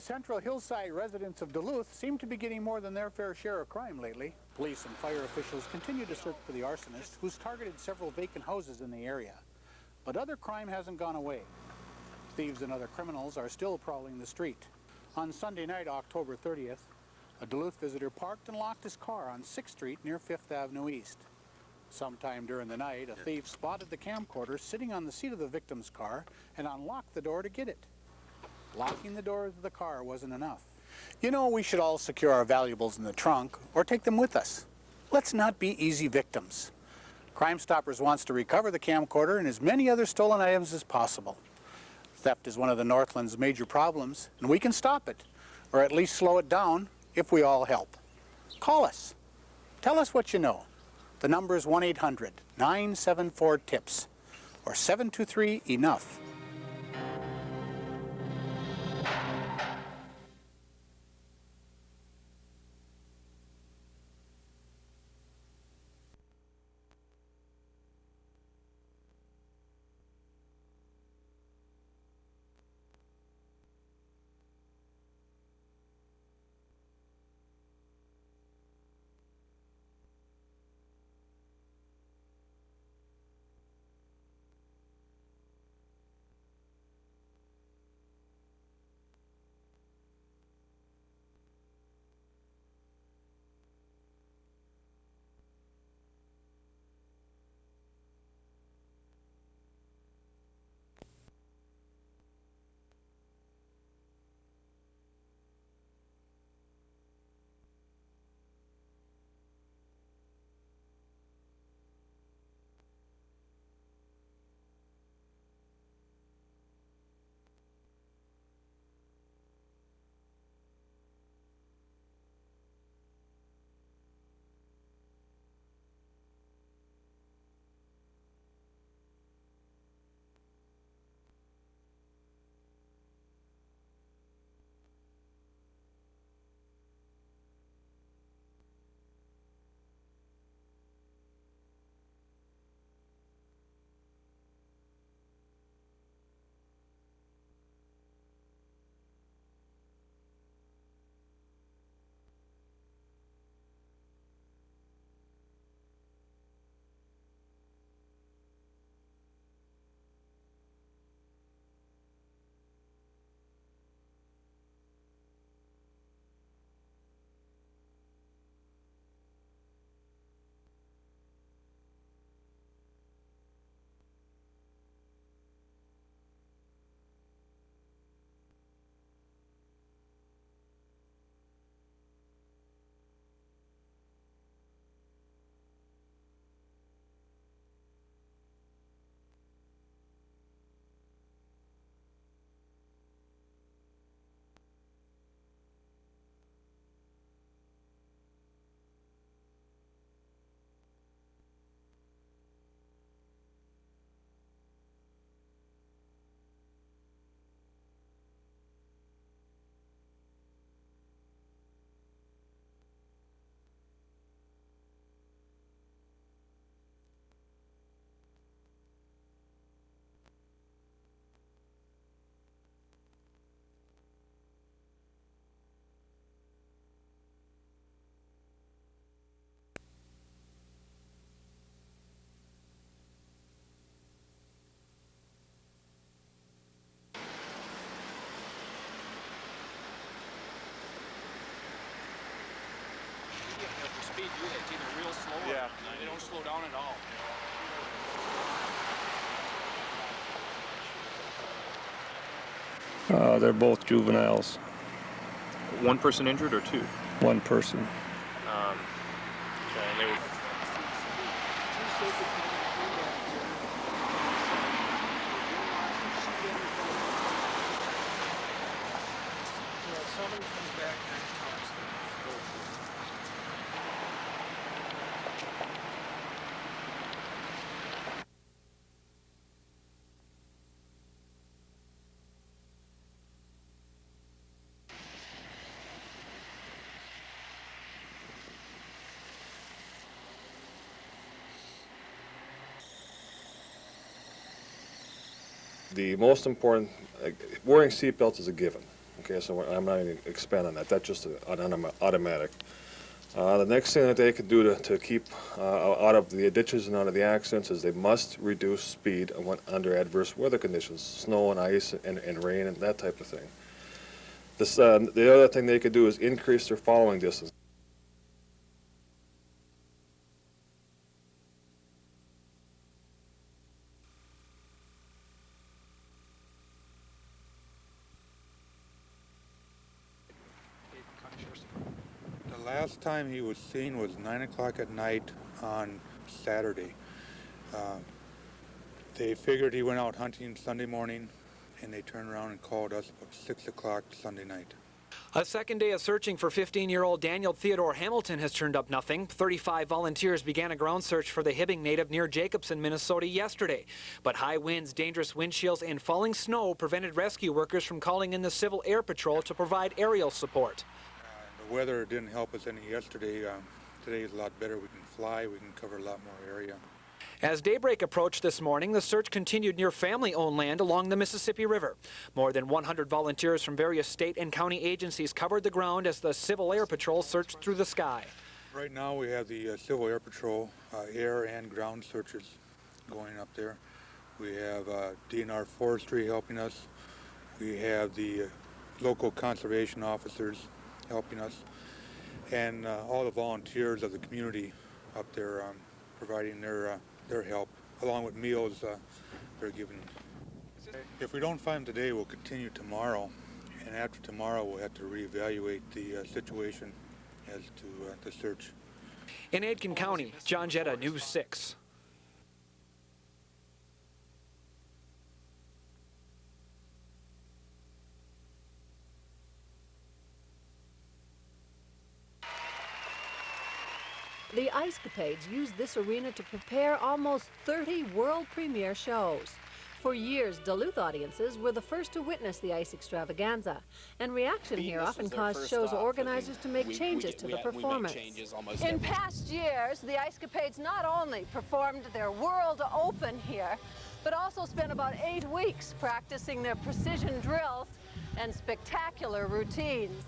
central hillside residents of Duluth seem to be getting more than their fair share of crime lately. Police and fire officials continue to search for the arsonist, who's targeted several vacant houses in the area. But other crime hasn't gone away. Thieves and other criminals are still prowling the street. On Sunday night, October 30th, a Duluth visitor parked and locked his car on 6th Street near 5th Avenue East. Sometime during the night, a thief spotted the camcorder sitting on the seat of the victim's car and unlocked the door to get it. Locking the door of the car wasn't enough. You know, we should all secure our valuables in the trunk or take them with us. Let's not be easy victims. Crime Stoppers wants to recover the camcorder and as many other stolen items as possible. Theft is one of the Northland's major problems, and we can stop it, or at least slow it down, if we all help. Call us. Tell us what you know. The number is 1-800-974-TIPS or 723-ENOUGH. Speed do that, it's either real slow or they don't slow down at all. They're both juveniles. One person injured or two? One person. Okay, and they were... The most important, wearing seatbelts is a given, Okay, so I'm not going to expand on that. That's just an automatic. The next thing that they could do to keep out of the ditches and out of the accidents is they must reduce speed under adverse weather conditions, snow and ice and rain and that type of thing. The other thing they could do is increase their following distance. The last time he was seen was 9 o'clock at night on Saturday. They figured he went out hunting Sunday morning, and they turned around and called us about 6 o'clock Sunday night. A second day of searching for 15-year-old Daniel Theodore Hamilton has turned up nothing. 35 volunteers began a ground search for the Hibbing native near Jacobson, Minnesota yesterday. But high winds, dangerous wind chills, and falling snow prevented rescue workers from calling in the Civil Air Patrol to provide aerial support. The weather didn't help us any yesterday. Today is a lot better. We can fly. We can cover a lot more area. As daybreak approached this morning, the search continued near family-owned land along the Mississippi River. More than 100 volunteers from various state and county agencies covered the ground as the Civil Air Patrol searched through the sky. Right now we have the Civil Air Patrol air and ground searches going up there. We have DNR Forestry helping us. We have the local conservation officers helping us, and all the volunteers of the community up there providing their help, along with meals they're giving. If we don't find them today, we'll continue tomorrow, and after tomorrow we'll have to reevaluate the situation as to the search. In Aitkin County, John Jetta, News 6. The Ice Capades used this arena to prepare almost 30 world premiere shows. For years, Duluth audiences were the first to witness the ice extravaganza, and reaction here often caused shows organizers to make changes to the performance. In past years, the Ice Capades not only performed their World Open here, but also spent about 8 weeks practicing their precision drills and spectacular routines.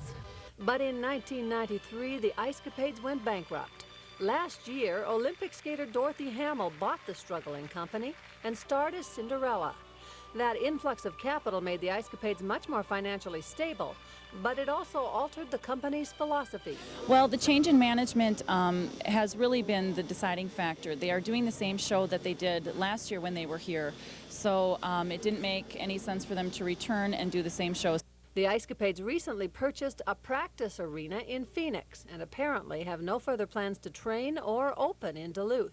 But in 1993, the Ice Capades went bankrupt. Last year, Olympic skater Dorothy Hamill bought the struggling company and starred as Cinderella. That influx of capital made the Ice Capades much more financially stable, but it also altered the company's philosophy. Well, the change in management has really been the deciding factor. They are doing the same show that they did last year when they were here, so it didn't make any sense for them to return and do the same shows. The Ice Capades recently purchased a practice arena in Phoenix and apparently have no further plans to train or open in Duluth.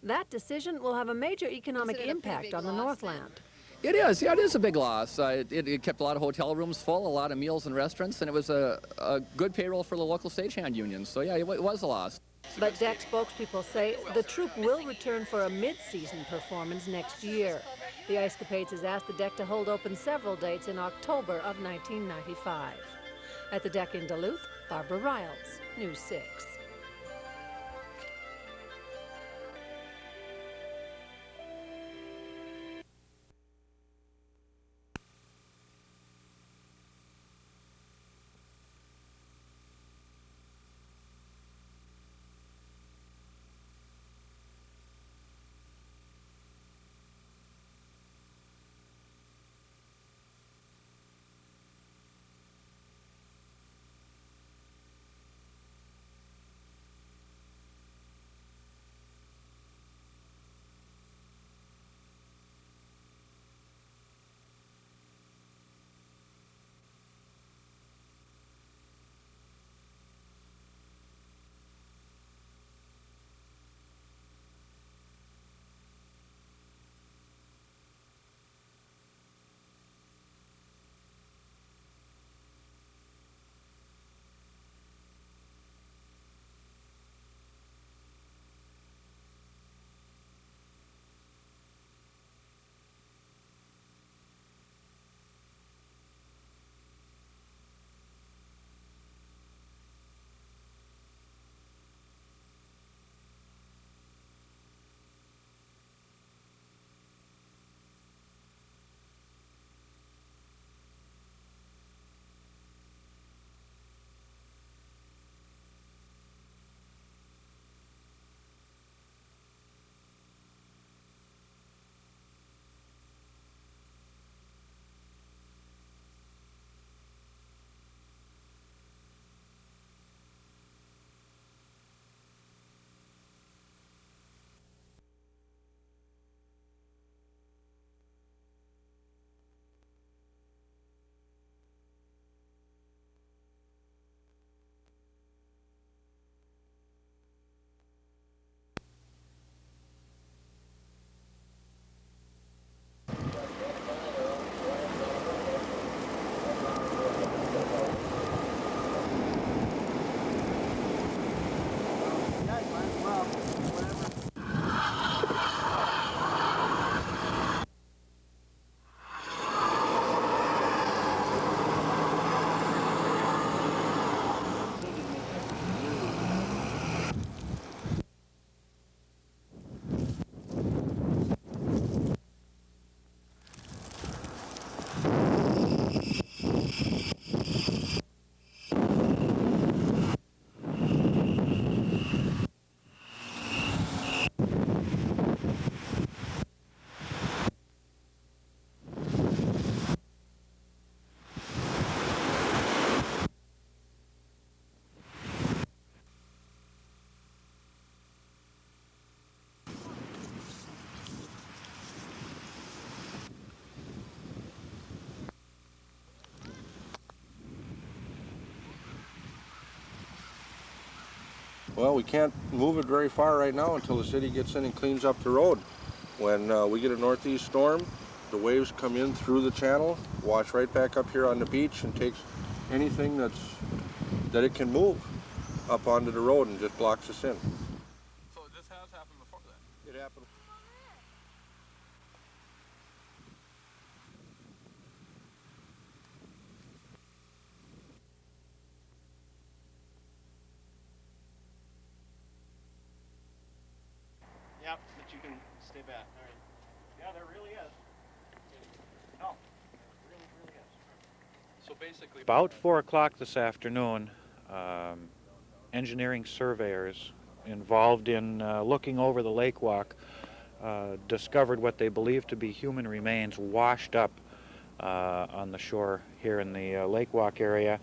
That decision will have a major economic impact on the Northland. It is. Yeah, it is a big loss. It kept a lot of hotel rooms full, a lot of meals and restaurants, and it was a good payroll for the local stagehand union. So yeah, it was a loss. But DEC spokespeople say the troupe will return for a mid-season performance next year. The Ice Capades has asked the DEC to hold open several dates in October of 1995. At the DEC in Duluth, Barbara Riles, News 6. Well, we can't move it very far right now until the city gets in and cleans up the road. When we get a northeast storm, the waves come in through the channel, wash right back up here on the beach, and takes anything that it can move up onto the road and just blocks us in. So this has happened before then? It happened. Yep, but you can stay back. All right. Yeah, there really is. No, really is. So basically, About 4 o'clock this afternoon, engineering surveyors involved in looking over the lake walk discovered what they believed to be human remains washed up on the shore here in the lake walk area,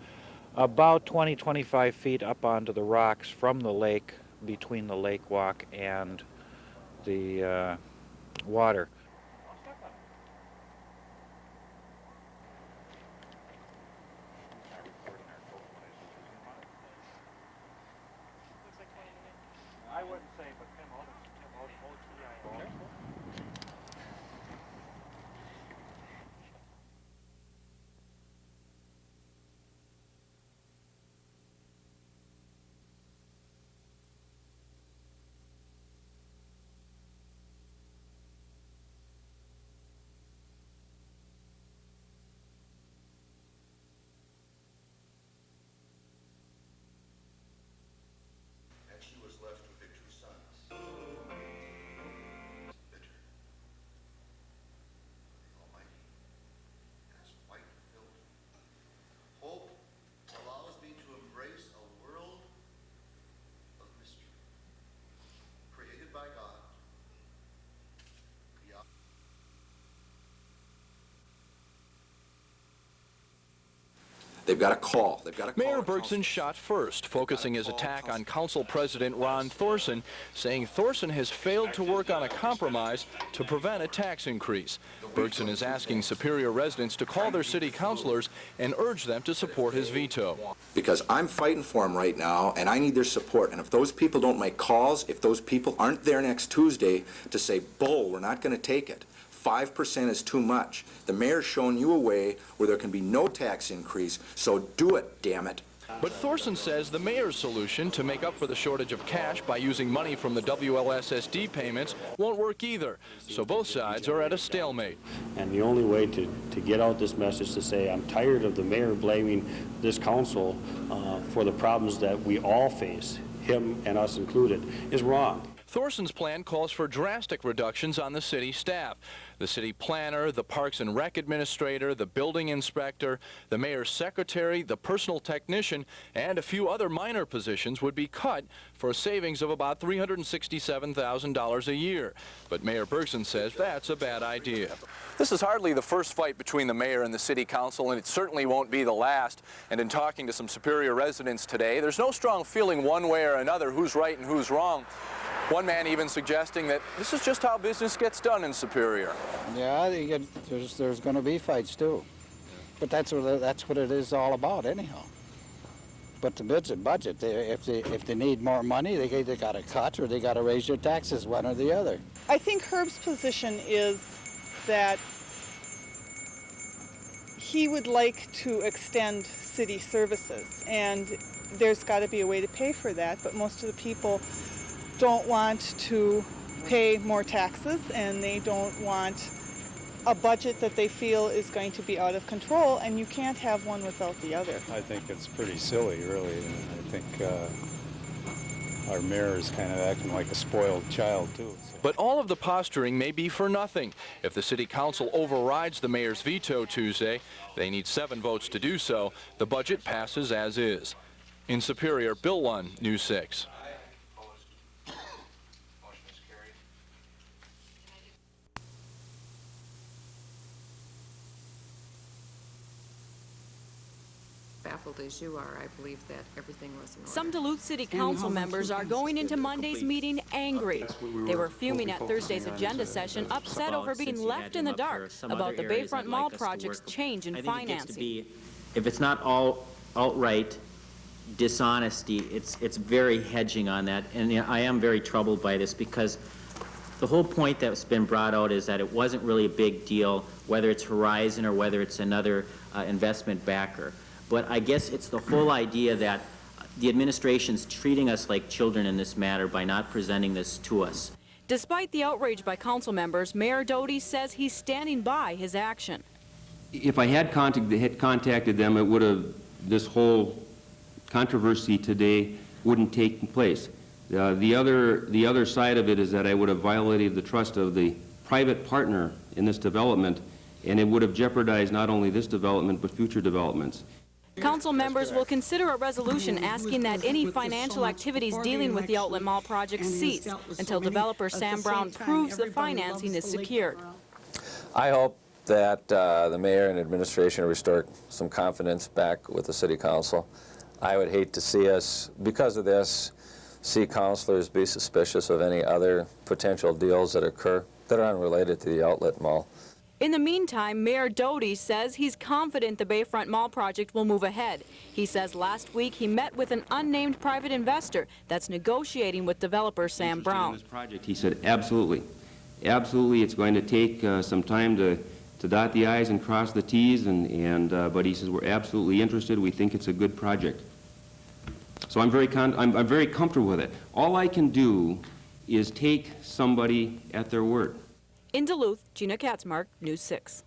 about 20-25 feet up onto the rocks from the lake, between the lake walk and the water. I wouldn't say, but Tim Otis, And she was left with her 2 sons. Bitter. The Almighty has white filth. Hope allows me to embrace a world of mystery, created by God. They've got a call. Mayor Bergson shot first, focusing his attack on Council President Ron Thorson, saying Thorson has failed to work on a compromise to prevent a tax increase. Bergson is asking Superior residents to call their city councilors and urge them to support his veto. Because I'm fighting for them right now, and I need their support. And if those people don't make calls, if those people aren't there next Tuesday to say, bull, we're not going to take it, 5% is too much. The mayor's shown you a way where there can be no tax increase, so do it, damn it. But Thorson says the mayor's solution to make up for the shortage of cash by using money from the WLSSD payments won't work either. So both sides are at a stalemate. And the only way to get out this message to say I'm tired of the mayor blaming this council for the problems that we all face, him and us included, is wrong. Thorson's plan calls for drastic reductions on the city staff. The city planner, the Parks and Rec administrator, the building inspector, the mayor's secretary, the personal technician, and a few other minor positions would be cut for a savings of about $367,000 a year. But Mayor Bergson says that's a bad idea. This is hardly the first fight between the mayor and the city council, and it certainly won't be the last. And in talking to some Superior residents today, there's no strong feeling one way or another who's right and who's wrong. One man even suggesting that this is just how business gets done in Superior. Yeah, there's going to be fights too, but that's what it is all about anyhow. But the budget, if they need more money, they either got to cut or they got to raise their taxes, one or the other. I think Herb's position is that he would like to extend city services, and there's got to be a way to pay for that, but most of the people don't want to pay more taxes, and they don't want a budget that they feel is going to be out of control, and you can't have one without the other. I think it's pretty silly, really, and I think our mayor is kind of acting like a spoiled child, too. So. But all of the posturing may be for nothing. If the city council overrides the mayor's veto Tuesday, they need 7 votes to do so. The budget passes as is. In Superior, Bill Lunn, News 6. Baffled as you are, I believe that everything was in order. Some Duluth City Council members are going into Monday's meeting angry. They were fuming at Thursday's agenda session, upset over being left in the dark about the Bayfront Mall project's change in financing. If it's not all outright dishonesty. It's very hedging on that, and you know, I am very troubled by this because the whole point that's been brought out is that it wasn't really a big deal, whether it's Horizon or whether it's another investment backer. But I guess it's the whole idea that the administration's treating us like children in this matter by not presenting this to us. Despite the outrage by council members, Mayor Doty says he's standing by his action. If I had contacted them, it would have, this whole controversy today wouldn't take place. The other side of it is that I would have violated the trust of the private partner in this development, and it would have jeopardized not only this development but future developments. Council members will consider a resolution asking that any financial activities dealing with the Outlet Mall project cease until developer Sam Brown proves the financing is secured. I hope that the mayor and administration restore some confidence back with the city council. I would hate to see us, because of this, see councilors be suspicious of any other potential deals that occur that are unrelated to the Outlet Mall. In the meantime, Mayor Doty says he's confident the Bayfront Mall project will move ahead. He says last week he met with an unnamed private investor that's negotiating with developer Sam Brown. This project, he said, absolutely. Absolutely, it's going to take some time to dot the I's and cross the T's, but he says we're absolutely interested. We think it's a good project. So I'm very comfortable with it. All I can do is take somebody at their word. In Duluth, Gina Katzmark, News 6.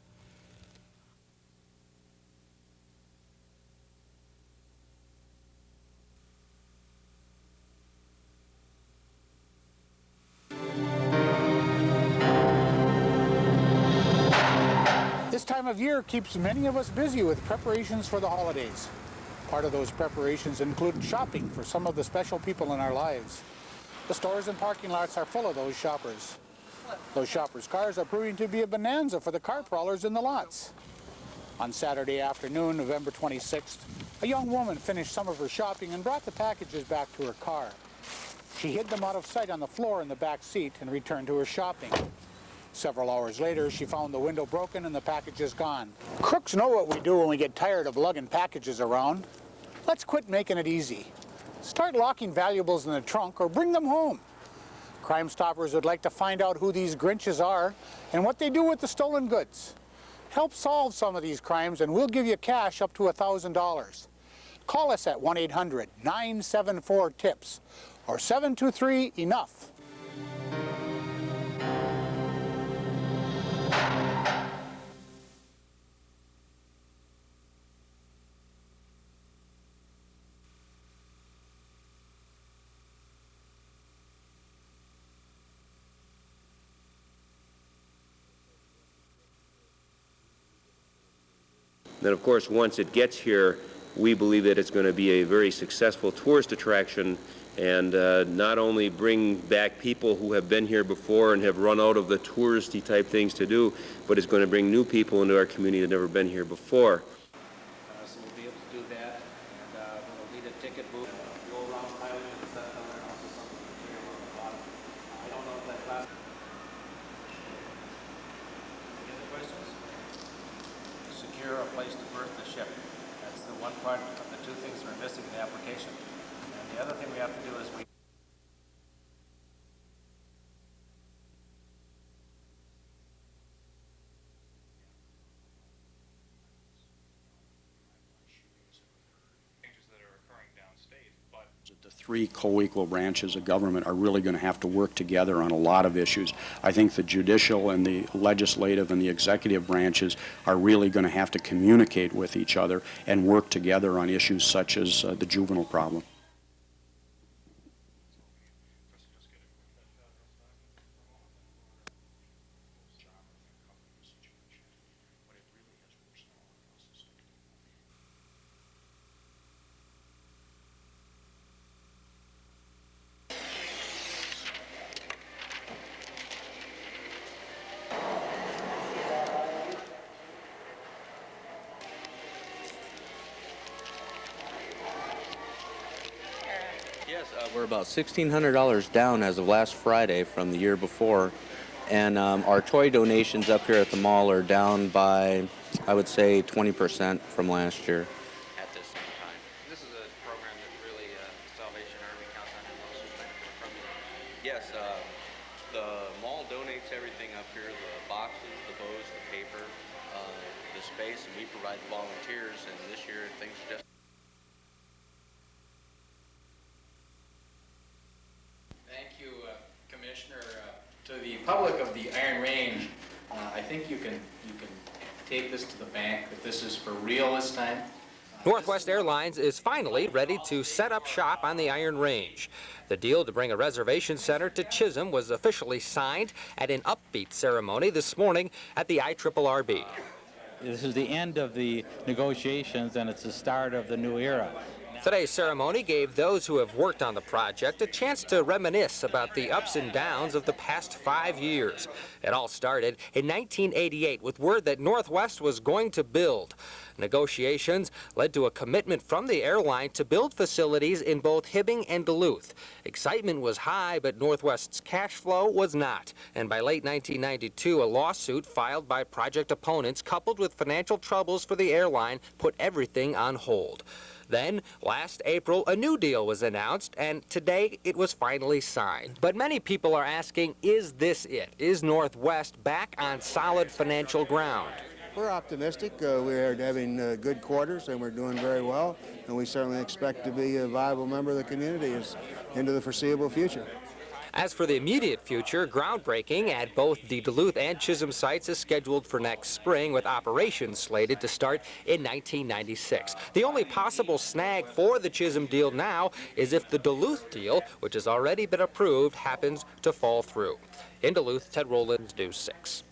This time of year keeps many of us busy with preparations for the holidays. Part of those preparations include shopping for some of the special people in our lives. The stores and parking lots are full of those shoppers. Those shoppers' cars are proving to be a bonanza for the car prowlers in the lots. On Saturday afternoon, November 26th, a young woman finished some of her shopping and brought the packages back to her car. She hid them out of sight on the floor in the back seat and returned to her shopping. Several hours later, she found the window broken and the packages gone. Crooks know what we do when we get tired of lugging packages around. Let's quit making it easy. Start locking valuables in the trunk or bring them home. Crime Stoppers would like to find out who these Grinches are and what they do with the stolen goods. Help solve some of these crimes and we'll give you cash up to $1,000. Call us at 1-800-974-TIPS or 723-ENOUGH. Then, of course, once it gets here, we believe that it's going to be a very successful tourist attraction and not only bring back people who have been here before and have run out of the touristy type things to do, but it's going to bring new people into our community that have never been here before. So we'll be able to do that, and we'll need a ticket booth. Go around Highland and stuff down there, and also something material on the bottom. I don't know if that class. Any other questions? Secure a place to berth the ship. That's the one part of the two things that are missing in the application. And the other thing we have to do is we The three co-equal branches of government are really going to have to work together on a lot of issues. I think the judicial and the legislative and the executive branches are really going to have to communicate with each other and work together on issues such as the juvenile problem. Yes, we're about $1,600 down as of last Friday from the year before, and our toy donations up here at the mall are down by, I would say, 20% from last year. at this same time. This is a program that Yes, the mall donates everything up here, the boxes, the bows, the paper, the space, and we provide the volunteers, and this year things just... Thank you, Commissioner. To the public of the Iron Range, I think you can take this to the bank that this is for real this time. Northwest Airlines is finally ready to set up shop on the Iron Range. The deal to bring a reservation center to Chisholm was officially signed at an upbeat ceremony this morning at the IRRB. This is the end of the negotiations, and it's the start of the new era. Today's ceremony gave those who have worked on the project a chance to reminisce about the ups and downs of the past 5 years. It all started in 1988 with word that Northwest was going to build. Negotiations led to a commitment from the airline to build facilities in both Hibbing and Duluth. Excitement was high, but Northwest's cash flow was not. And by late 1992, a lawsuit filed by project opponents coupled with financial troubles for the airline put everything on hold. Then, last April, a new deal was announced, and today it was finally signed. But many people are asking, is this it? Is Northwest back on solid financial ground? We're optimistic. We're having good quarters, and we're doing very well, and we certainly expect to be a viable member of the community into the foreseeable future. As for the immediate future, groundbreaking at both the Duluth and Chisholm sites is scheduled for next spring, with operations slated to start in 1996. The only possible snag for the Chisholm deal now is if the Duluth deal, which has already been approved, happens to fall through. In Duluth, Ted Rowlands, News 6.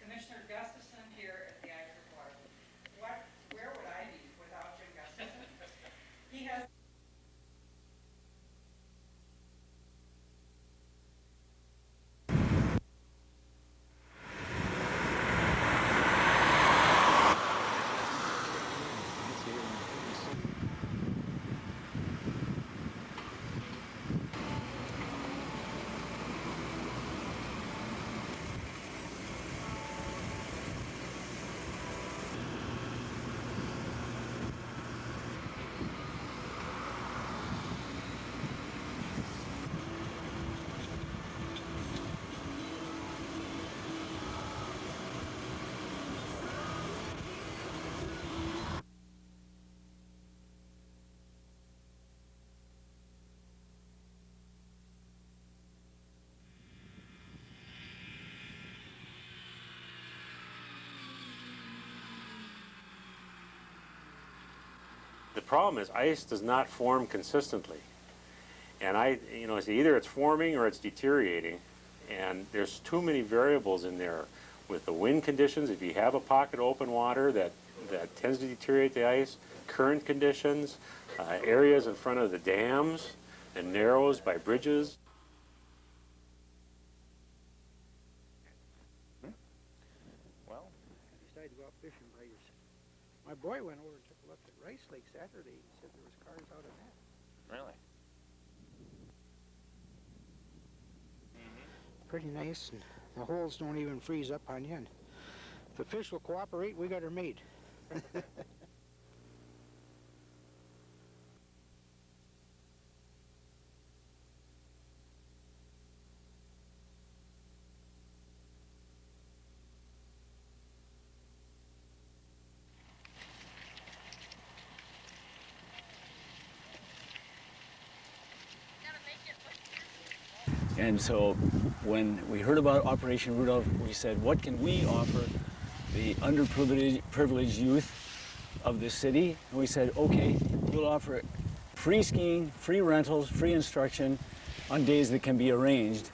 Commissioner Gustafson here at the IRRB. Where would I be without Jim Gustafson? He has... The problem is ice does not form consistently. And it's either it's forming or it's deteriorating. And there's too many variables in there with the wind conditions. If you have a pocket of open water that tends to deteriorate the ice, current conditions, areas in front of the dams and narrows by bridges. Well, I decided to go out fishing by yourself. My boy went over and took a look at Rice Lake Saturday. He said there was cars out of that. Really? Pretty nice, and the holes don't even freeze up on you. And if the fish will cooperate, we got her made. And so when we heard about Operation Rudolph, we said, what can we offer the underprivileged youth of this city? And we said, okay, we'll offer free skiing, free rentals, free instruction on days that can be arranged.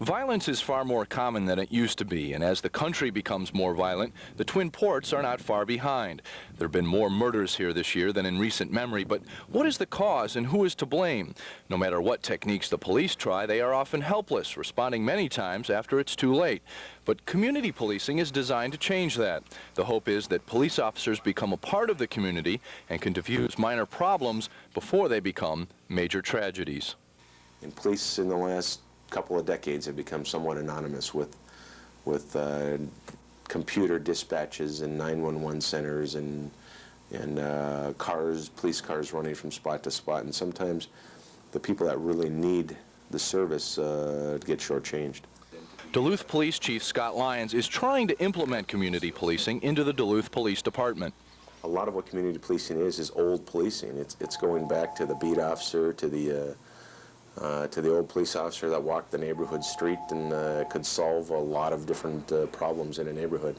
Violence is far more common than it used to be, and as the country becomes more violent, the Twin Ports are not far behind. There have been more murders here this year than in recent memory, but what is the cause and who is to blame? No matter what techniques the police try, they are often helpless, responding many times after it's too late. But community policing is designed to change that. The hope is that police officers become a part of the community and can diffuse minor problems before they become major tragedies. And police in the last couple of decades have become somewhat anonymous with computer dispatches and 911 centers and police cars running from spot to spot, and sometimes the people that really need the service get shortchanged. Duluth Police Chief Scott Lyons is trying to implement community policing into the Duluth Police Department. A lot of what community policing is old policing. It's going back to the beat officer, to the old police officer that walked the neighborhood street and could solve a lot of different problems in a neighborhood.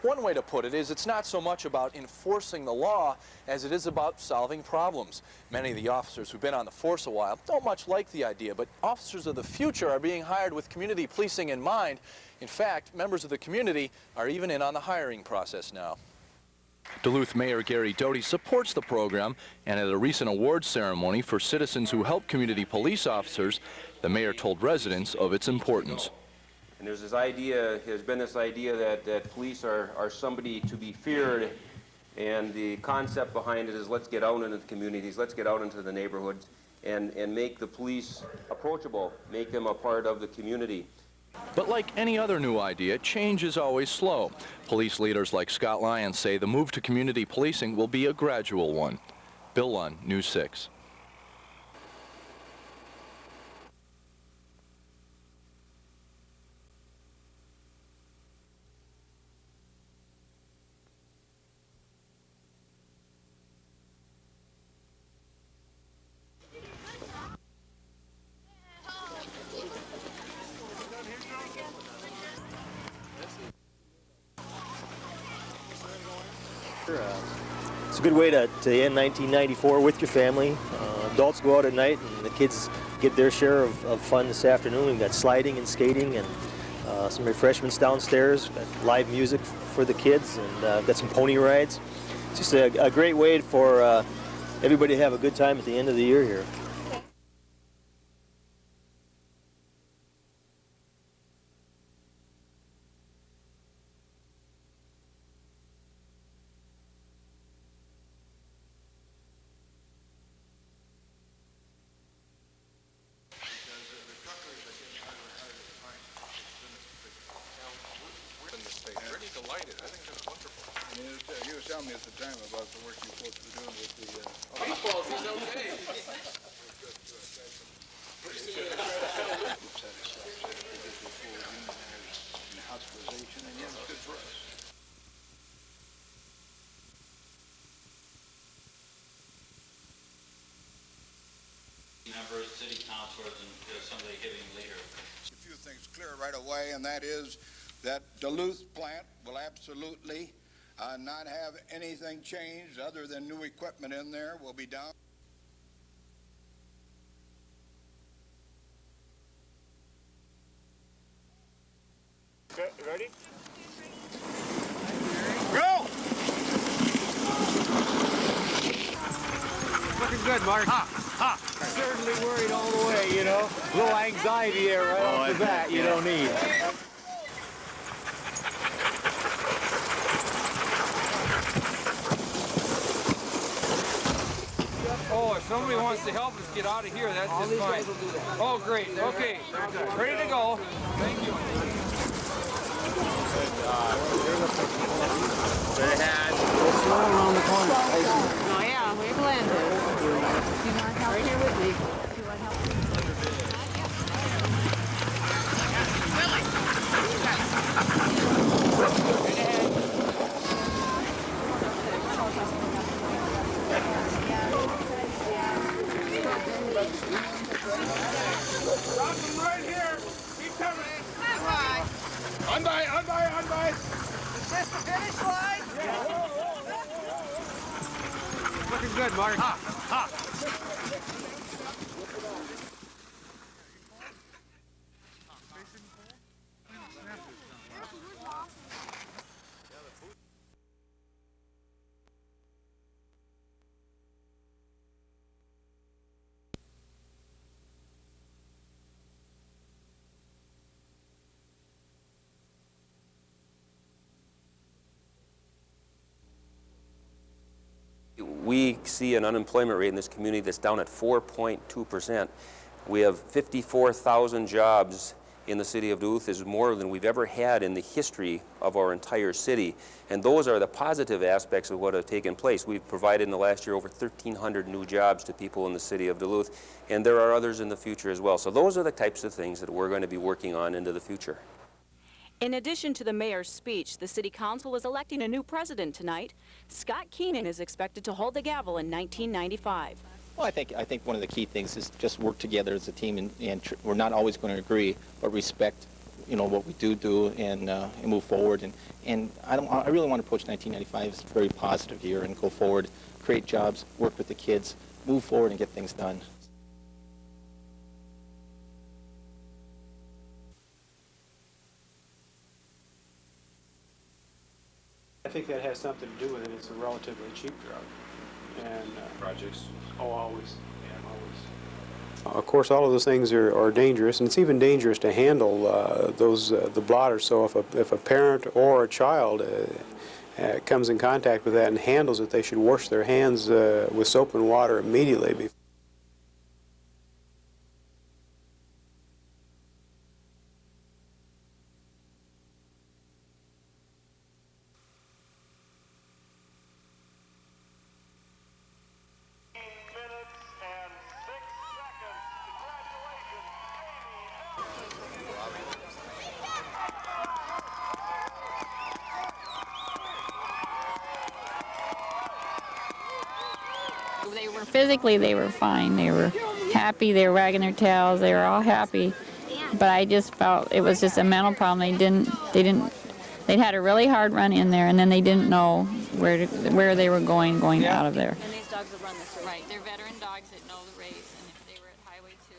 One way to put it is it's not so much about enforcing the law as it is about solving problems. Many of the officers who've been on the force a while don't much like the idea, but officers of the future are being hired with community policing in mind. In fact, members of the community are even in on the hiring process now. Duluth Mayor Gary Doty supports the program, and at a recent awards ceremony for citizens who help community police officers, the mayor told residents of its importance. And there's been this idea that police are somebody to be feared, and the concept behind it is let's get out into the communities, let's get out into the neighborhoods and make the police approachable, make them a part of the community. But like any other new idea, change is always slow. Police leaders like Scott Lyons say the move to community policing will be a gradual one. Bill Lunn, News 6. It's a good way to end 1994 with your family. Adults go out at night and the kids get their share of fun this afternoon. We've got sliding and skating and some refreshments downstairs. We've got live music for the kids, and we've got some pony rides. It's just a great way for everybody to have a good time at the end of the year here. He was telling me at the time about the work you're supposed to be doing with the... Meatballs, he's okay. Hospitalization, and yeah, it's good for us. Members, city councilors, and somebody hitting later. A few things clear right away, and that is that Duluth plant will absolutely not have anything changed other than new equipment in there. Will be down. Okay, ready? Go! Looking good, Mark. Certainly worried all the way, you know. A little anxiety there right off the bat you don't need. Oh, if somebody wants to help us get out of here, that's just fine. Oh, great. Okay. Ready to go. Thank you. Around the corner. Oh, yeah, we've landed. Do you want help? Right here with me. Do you want help? Right here. Keep coming. Unby. Is this the finish line? Looking good, Mark. we see an unemployment rate in this community that's down at 4.2%. We have 54,000 jobs in the city of Duluth, is more than we've ever had in the history of our entire city. And those are the positive aspects of what have taken place. We've provided in the last year over 1,300 new jobs to people in the city of Duluth, and there are others in the future as well. So those are the types of things that we're going to be working on into the future. In addition to the mayor's speech, the city council is electing a new president tonight. Scott Keenan is expected to hold the gavel in 1995. Well, I think one of the key things is just work together as a team, and we're not always going to agree, but respect, you know, what we do and move forward. And I really want to approach 1995 as a very positive year and go forward, create jobs, work with the kids, move forward and get things done. I think that has something to do with it. It's a relatively cheap drug. And projects? Oh, always. Yeah, always. Of course, all of those things are dangerous, and it's even dangerous to handle the blotters. So if a parent or a child comes in contact with that and handles it, they should wash their hands with soap and water immediately. Physically, they were fine. They were happy. They were wagging their tails. They were all happy. But I just felt it was just a mental problem. They'd had a really hard run in there, and then they didn't know where they were going out of there. And these dogs have run this race. Right, they're veteran dogs that know the race, and if they were at Highway 2,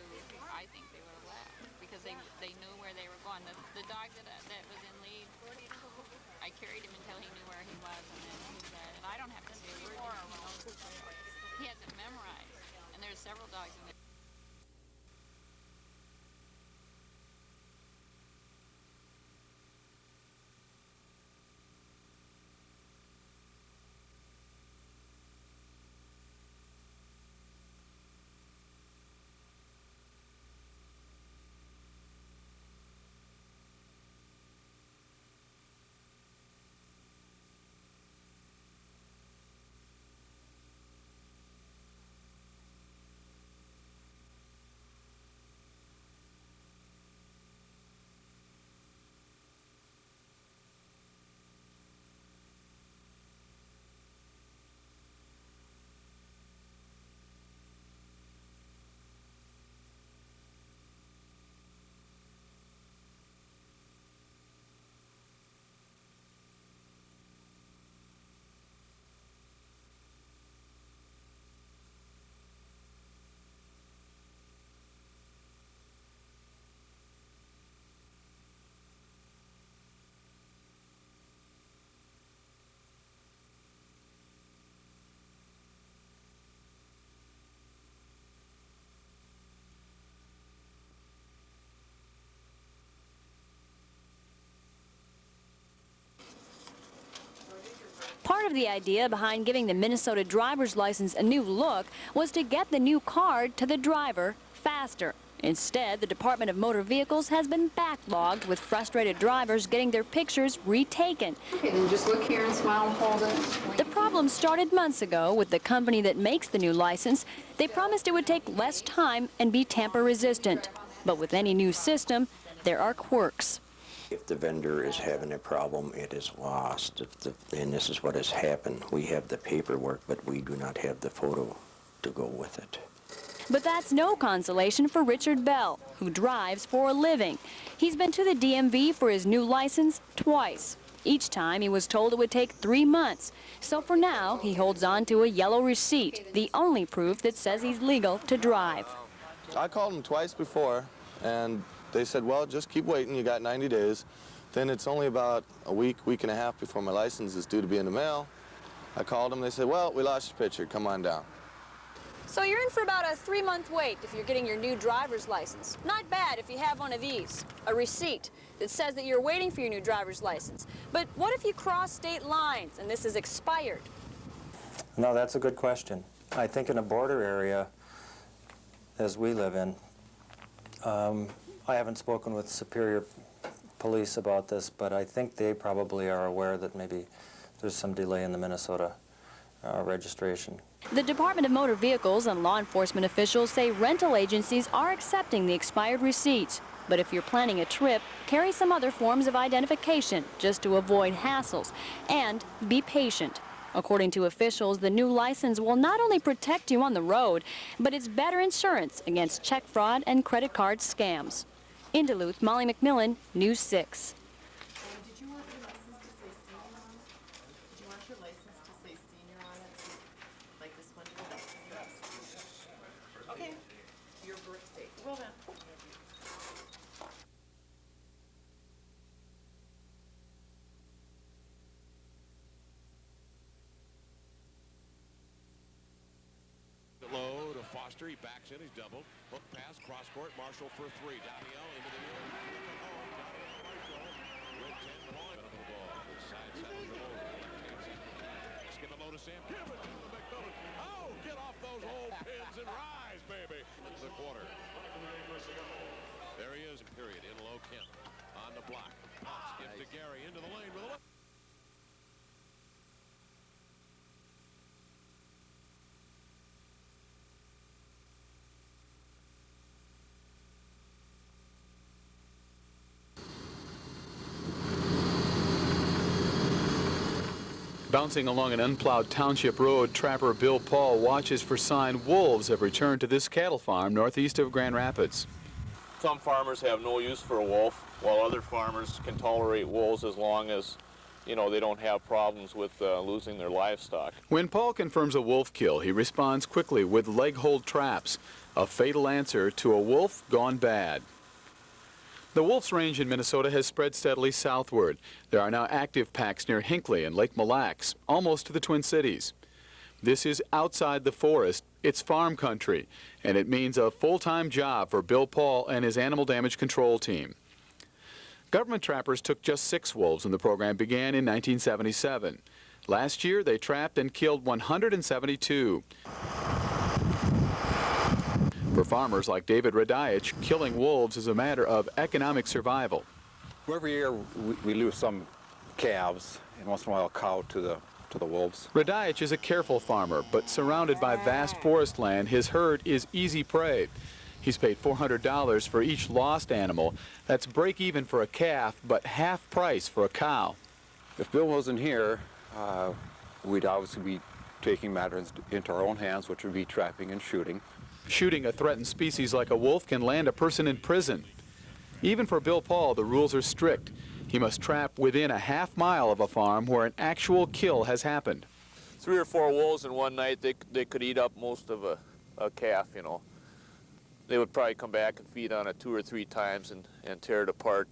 I think they would have left because they knew where they were going. The dog that was in lead, I carried him until he knew where he was, and then he was and I don't have to say a word. He has it memorized, and there's several dogs in there. Part of the idea behind giving the Minnesota driver's license a new look was to get the new card to the driver faster. Instead, the Department of Motor Vehicles has been backlogged with frustrated drivers getting their pictures retaken. Okay, then just look here and smile and hold it. The problem started months ago with the company that makes the new license. They promised it would take less time and be tamper-resistant. But with any new system, there are quirks. If the vendor is having a problem, it is lost. And this is what has happened. We have the paperwork, but we do not have the photo to go with it. But that's no consolation for Richard Bell, who drives for a living. He's been to the DMV for his new license twice. Each time he was told it would take 3 months. So for now, he holds on to a yellow receipt, the only proof that says he's legal to drive. I called them twice before, and they said, well, just keep waiting, you got 90 days. Then it's only about a week and a half before my license is due to be in the mail. I called them, they said, well, we lost your picture, come on down. So you're in for about a 3-month wait if you're getting your new driver's license. Not bad if you have one of these, a receipt that says that you're waiting for your new driver's license. But what if you cross state lines and this is expired? No, that's a good question. I think in a border area, as we live in, I haven't spoken with Superior Police about this, but I think they probably are aware that maybe there's some delay in the Minnesota registration. The Department of Motor Vehicles and law enforcement officials say rental agencies are accepting the expired receipts. But if you're planning a trip, carry some other forms of identification just to avoid hassles, and be patient. According to officials, the new license will not only protect you on the road, but it's better insurance against check fraud and credit card scams. In Duluth, Molly McMillan, News 6. Did you want your license to say senior on it? Did you want your license to say senior on it? Like this one did? Yes. Okay. Your birthday. Well done. Low to Foster, he backs in, he's doubled. Hook pass, cross court, Marshall for three. Danielle into the air. Home. Danielle Marshall with 10 points. Of the ball. Side settle to over. Skip it low to Sam. Give it to the McMillan. Oh, get off those old pins and rise, baby. The quarter. There he is, period. In low, Kemp on the block. Skip to Gary into the lane with a look. Bouncing along an unplowed township road, trapper Bill Paul watches for sign wolves have returned to this cattle farm northeast of Grand Rapids. Some farmers have no use for a wolf, while other farmers can tolerate wolves as long as, you know, they don't have problems with losing their livestock. When Paul confirms a wolf kill, he responds quickly with leg hold traps, a fatal answer to a wolf gone bad. The wolf's range in Minnesota has spread steadily southward. There are now active packs near Hinckley and Lake Mille Lacs, almost to the Twin Cities. This is outside the forest. It's farm country, and it means a full-time job for Bill Paul and his animal damage control team. Government trappers took just 6 wolves when the program began in 1977. Last year, they trapped and killed 172. For farmers like David Radayich, killing wolves is a matter of economic survival. Every year we lose some calves and once in a while a cow to the wolves. Radayich is a careful farmer, but surrounded by vast forest land, his herd is easy prey. He's paid $400 for each lost animal. That's break even for a calf, but half price for a cow. If Bill wasn't here, we'd obviously be taking matters into our own hands, which would be trapping and shooting. Shooting a threatened species like a wolf can land a person in prison. Even for Bill Paul, the rules are strict. He must trap within a half mile of a farm where an actual kill has happened. 3 or 4 wolves in one night, they could eat up most of a calf, you know. They would probably come back and feed on it 2 or 3 times and tear it apart.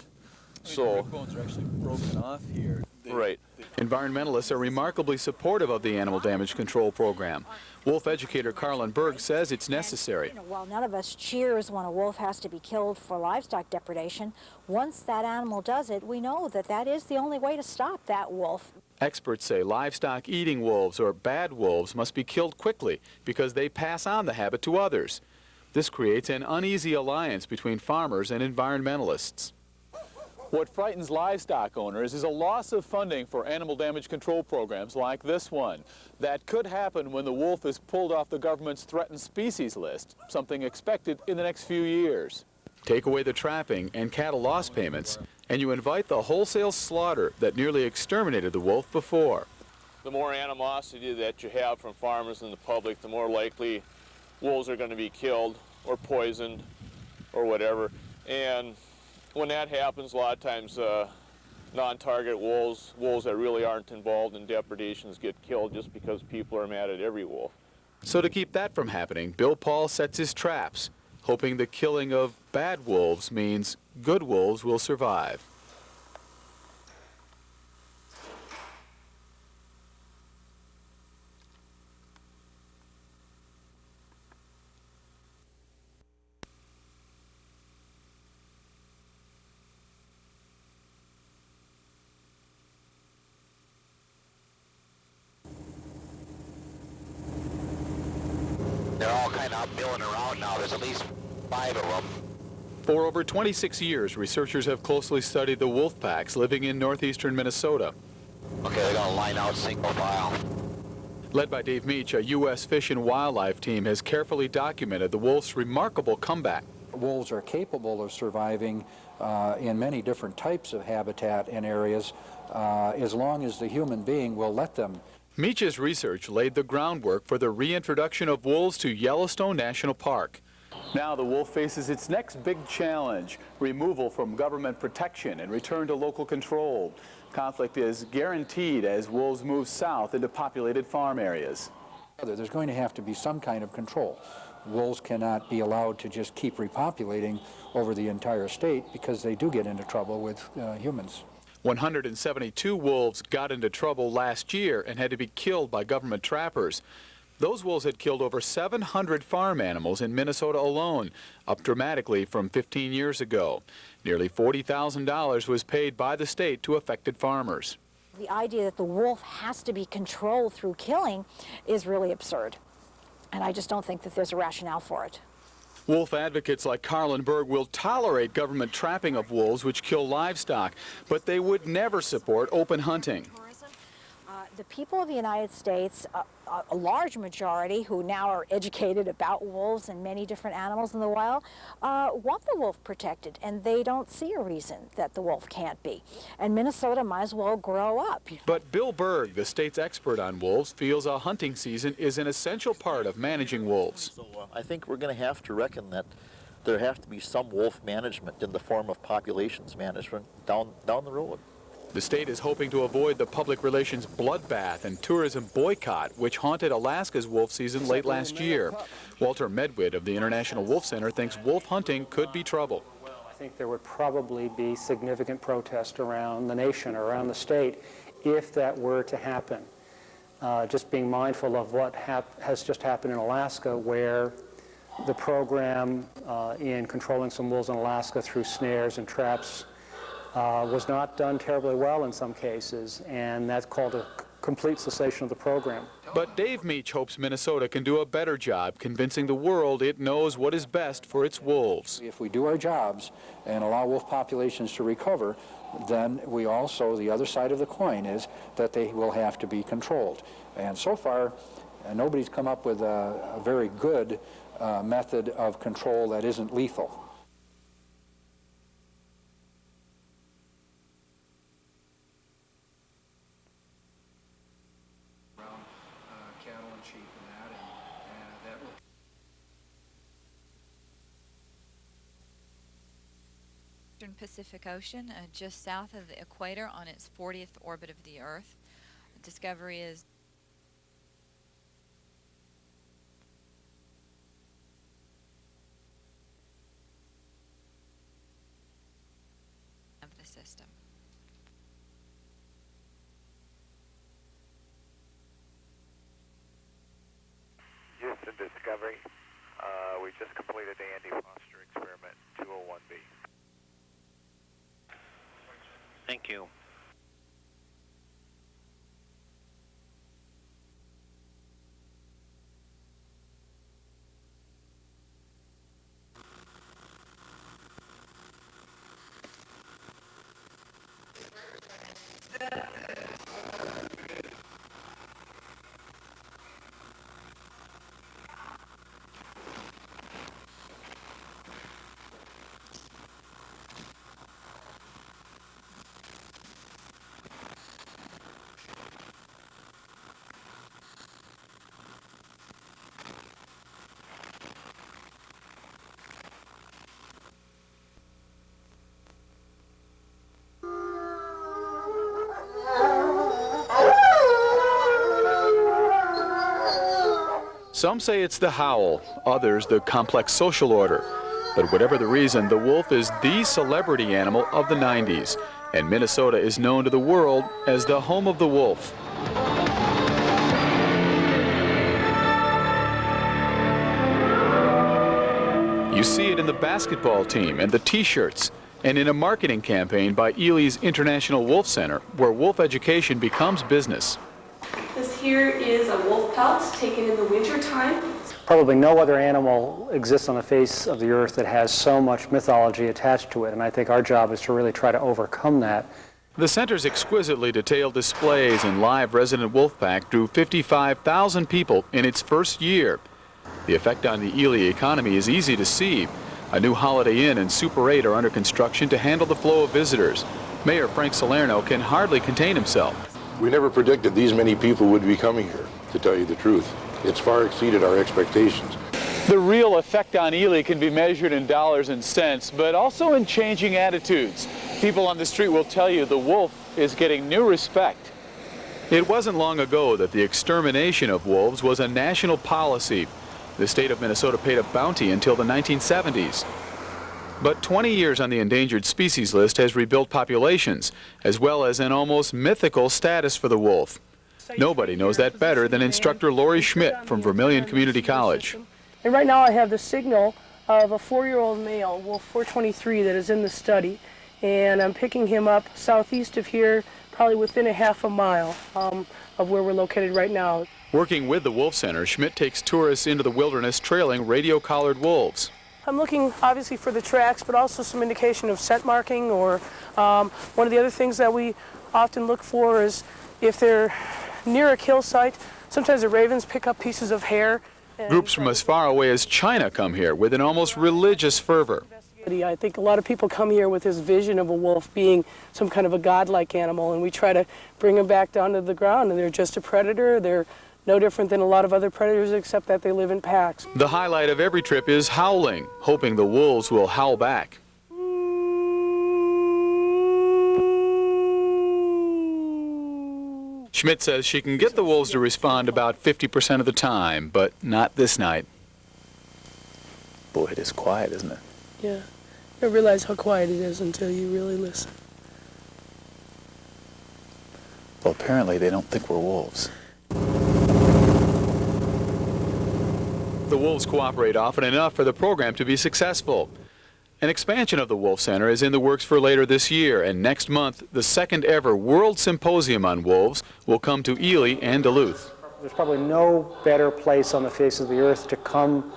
The rib bones are actually broken off here. Right. Environmentalists are remarkably supportive of the animal damage control program. Wolf educator Carlin Berg says it's necessary. While none of us cheers when a wolf has to be killed for livestock depredation, once that animal does it, we know that that is the only way to stop that wolf. Experts say livestock eating wolves or bad wolves must be killed quickly because they pass on the habit to others. This creates an uneasy alliance between farmers and environmentalists. What frightens livestock owners is a loss of funding for animal damage control programs like this one. That could happen when the wolf is pulled off the government's threatened species list, something expected in the next few years. Take away the trapping and cattle loss payments, and you invite the wholesale slaughter that nearly exterminated the wolf before. The more animosity that you have from farmers and the public, the more likely wolves are going to be killed or poisoned or whatever. And when that happens, a lot of times non-target wolves that really aren't involved in depredations get killed just because people are mad at every wolf. So to keep that from happening, Bill Paul sets his traps, hoping the killing of bad wolves means good wolves will survive. milling around now. There's at least 5 of them. For over 26 years, researchers have closely studied the wolf packs living in northeastern Minnesota. Okay, they're going to line out single file. Led by Dave Meach, a U.S. Fish and Wildlife team has carefully documented the wolf's remarkable comeback. Wolves are capable of surviving in many different types of habitat and areas as long as the human being will let them. Meach's research laid the groundwork for the reintroduction of wolves to Yellowstone National Park. Now the wolf faces its next big challenge, removal from government protection and return to local control. Conflict is guaranteed as wolves move south into populated farm areas. There's going to have to be some kind of control. Wolves cannot be allowed to just keep repopulating over the entire state because they do get into trouble with humans. 172 wolves got into trouble last year and had to be killed by government trappers. Those wolves had killed over 700 farm animals in Minnesota alone, up dramatically from 15 years ago. Nearly $40,000 was paid by the state to affected farmers. The idea that the wolf has to be controlled through killing is really absurd. And I just don't think that there's a rationale for it. Wolf advocates like Carlin Berg will tolerate government trapping of wolves which kill livestock, but they would never support open hunting. The people of the United States, a large majority who now are educated about wolves and many different animals in the wild, want the wolf protected, and they don't see a reason that the wolf can't be. And Minnesota might as well grow up. But Bill Berg, the state's expert on wolves, feels a hunting season is an essential part of managing wolves. So I think we're going to have to reckon that there have to be some wolf management in the form of populations management down the road. The state is hoping to avoid the public relations bloodbath and tourism boycott, which haunted Alaska's wolf season late last year. Walter Medwid of the International Wolf Center thinks wolf hunting could be trouble. I think there would probably be significant protest around the nation, around the state, if that were to happen. Just being mindful of what has just happened in Alaska, where the program in controlling some wolves in Alaska through snares and traps was not done terribly well in some cases, and that's called a complete cessation of the program. But Dave Meach hopes Minnesota can do a better job convincing the world it knows what is best for its wolves. If we do our jobs and allow wolf populations to recover, then we also, the other side of the coin is that they will have to be controlled. And so far, nobody's come up with a very good method of control that isn't lethal. Pacific Ocean, just south of the equator on its 40th orbit of the Earth. Discovery is of the system. Houston Discovery, we just completed the Andy Foster experiment 201B. Thank you. Some say it's the howl, others the complex social order. But whatever the reason, the wolf is the celebrity animal of the 90s, and Minnesota is known to the world as the home of the wolf. You see it in the basketball team and the t-shirts, and in a marketing campaign by Ely's International Wolf Center, where wolf education becomes business. This here is a wolf pelt taken in the winter time. Probably no other animal exists on the face of the earth that has so much mythology attached to it, and I think our job is to really try to overcome that. The center's exquisitely detailed displays and live resident wolf pack drew 55,000 people in its first year. The effect on the Ely economy is easy to see. A new Holiday Inn and Super 8 are under construction to handle the flow of visitors. Mayor Frank Salerno can hardly contain himself. We never predicted these many people would be coming here, to tell you the truth. It's far exceeded our expectations. The real effect on Ely can be measured in dollars and cents, but also in changing attitudes. People on the street will tell you the wolf is getting new respect. It wasn't long ago that the extermination of wolves was a national policy. The state of Minnesota paid a bounty until the 1970s. But 20 years on the endangered species list has rebuilt populations, as well as an almost mythical status for the wolf. Nobody knows that better than instructor Lori Schmidt from Vermilion Community College. And right now I have the signal of a 4-year-old male, wolf 423, that is in the study. And I'm picking him up southeast of here, probably within a half a mile of where we're located right now. Working with the Wolf Center, Schmidt takes tourists into the wilderness trailing radio-collared wolves. I'm looking obviously for the tracks, but also some indication of scent marking, or one of the other things that we often look for is if they're near a kill site, sometimes the ravens pick up pieces of hair. Groups from as far away as China come here with an almost religious fervor. I think a lot of people come here with this vision of a wolf being some kind of a godlike animal, and we try to bring them back down to the ground, and they're just a predator. They're no different than a lot of other predators, except that they live in packs. The highlight of every trip is howling, hoping the wolves will howl back. Schmidt says she can get the wolves to respond about 50% of the time, but not this night. Boy, it is quiet, isn't it? Yeah, you don't realize how quiet it is until you really listen. Well, apparently they don't think we're wolves. The wolves cooperate often enough for the program to be successful. An expansion of the Wolf Center is in the works for later this year, and next month, the second ever World Symposium on Wolves will come to Ely and Duluth. There's probably no better place on the face of the earth to come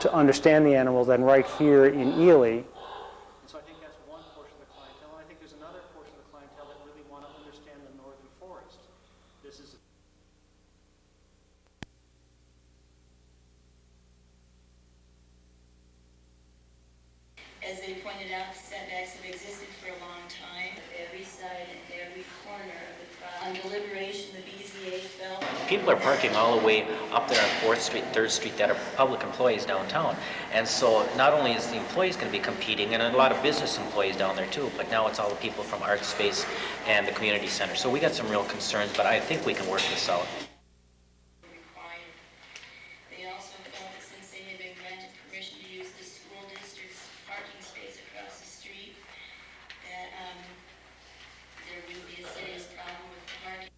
to understand the animal than right here in Ely. So I think that's one portion of the clientele, and I think there's another portion of the clientele that really want to understand the northern forest. This is As they pointed out, setbacks have existed for a long time. Every side and every corner of the trial. On deliberation, the BZA felt... People are parking all the way up there on 4th Street, 3rd Street that are public employees downtown. And so not only is the employees going to be competing, and a lot of business employees down there too, but now it's all the people from Art Space and the community center. So we got some real concerns, but I think we can work this out. They also felt that since they had been granted permission to use the school district's parking space across the street, that there would be a serious problem with the parking.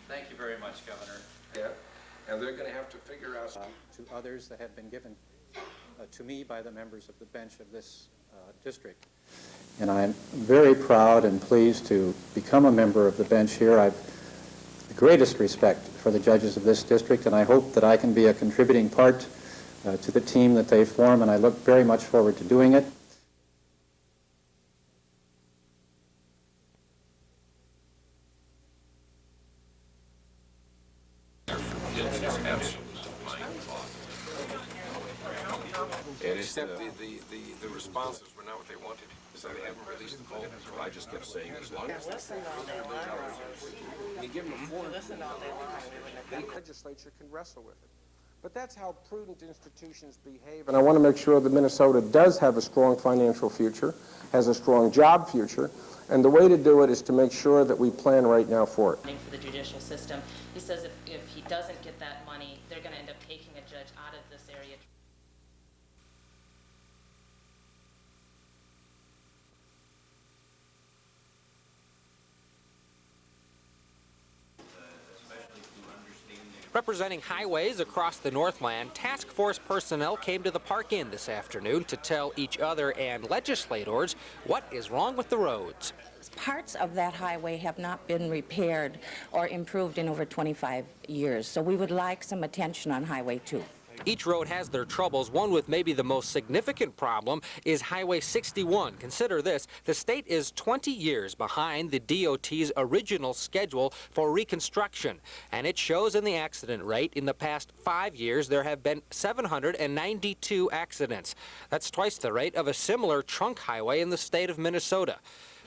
Thank you very much, Governor. Yeah, and they're going to have to figure out to others that have been given to me by the members of the bench of this district. And I'm very proud and pleased to become a member of the bench here. I've the greatest respect for the judges of this district, and I hope that I can be a contributing part to the team that they form, and I look very much forward to doing it. It is Except the responses were not what they wanted, so they haven't released the vote. So I just kept saying, as long as you give them a form, the legislature can wrestle with it. But that's how prudent institutions behave. And I want to make sure that Minnesota does have a strong financial future, has a strong job future, and the way to do it is to make sure that we plan right now for it. For the judicial system, he says if he doesn't get that money, they're going to end up taking a judge out of this area. Representing highways across the Northland, task force personnel came to the Park Inn this afternoon to tell each other and legislators what is wrong with the roads. Parts of that highway have not been repaired or improved in over 25 years, so we would like some attention on Highway 2. Each road has their troubles. One with maybe the most significant problem is Highway 61. Consider this, the state is 20 years behind the DOT's original schedule for reconstruction, and it shows in the accident rate. In the past 5 years, there have been 792 accidents. That's twice the rate of a similar trunk highway in the state of Minnesota.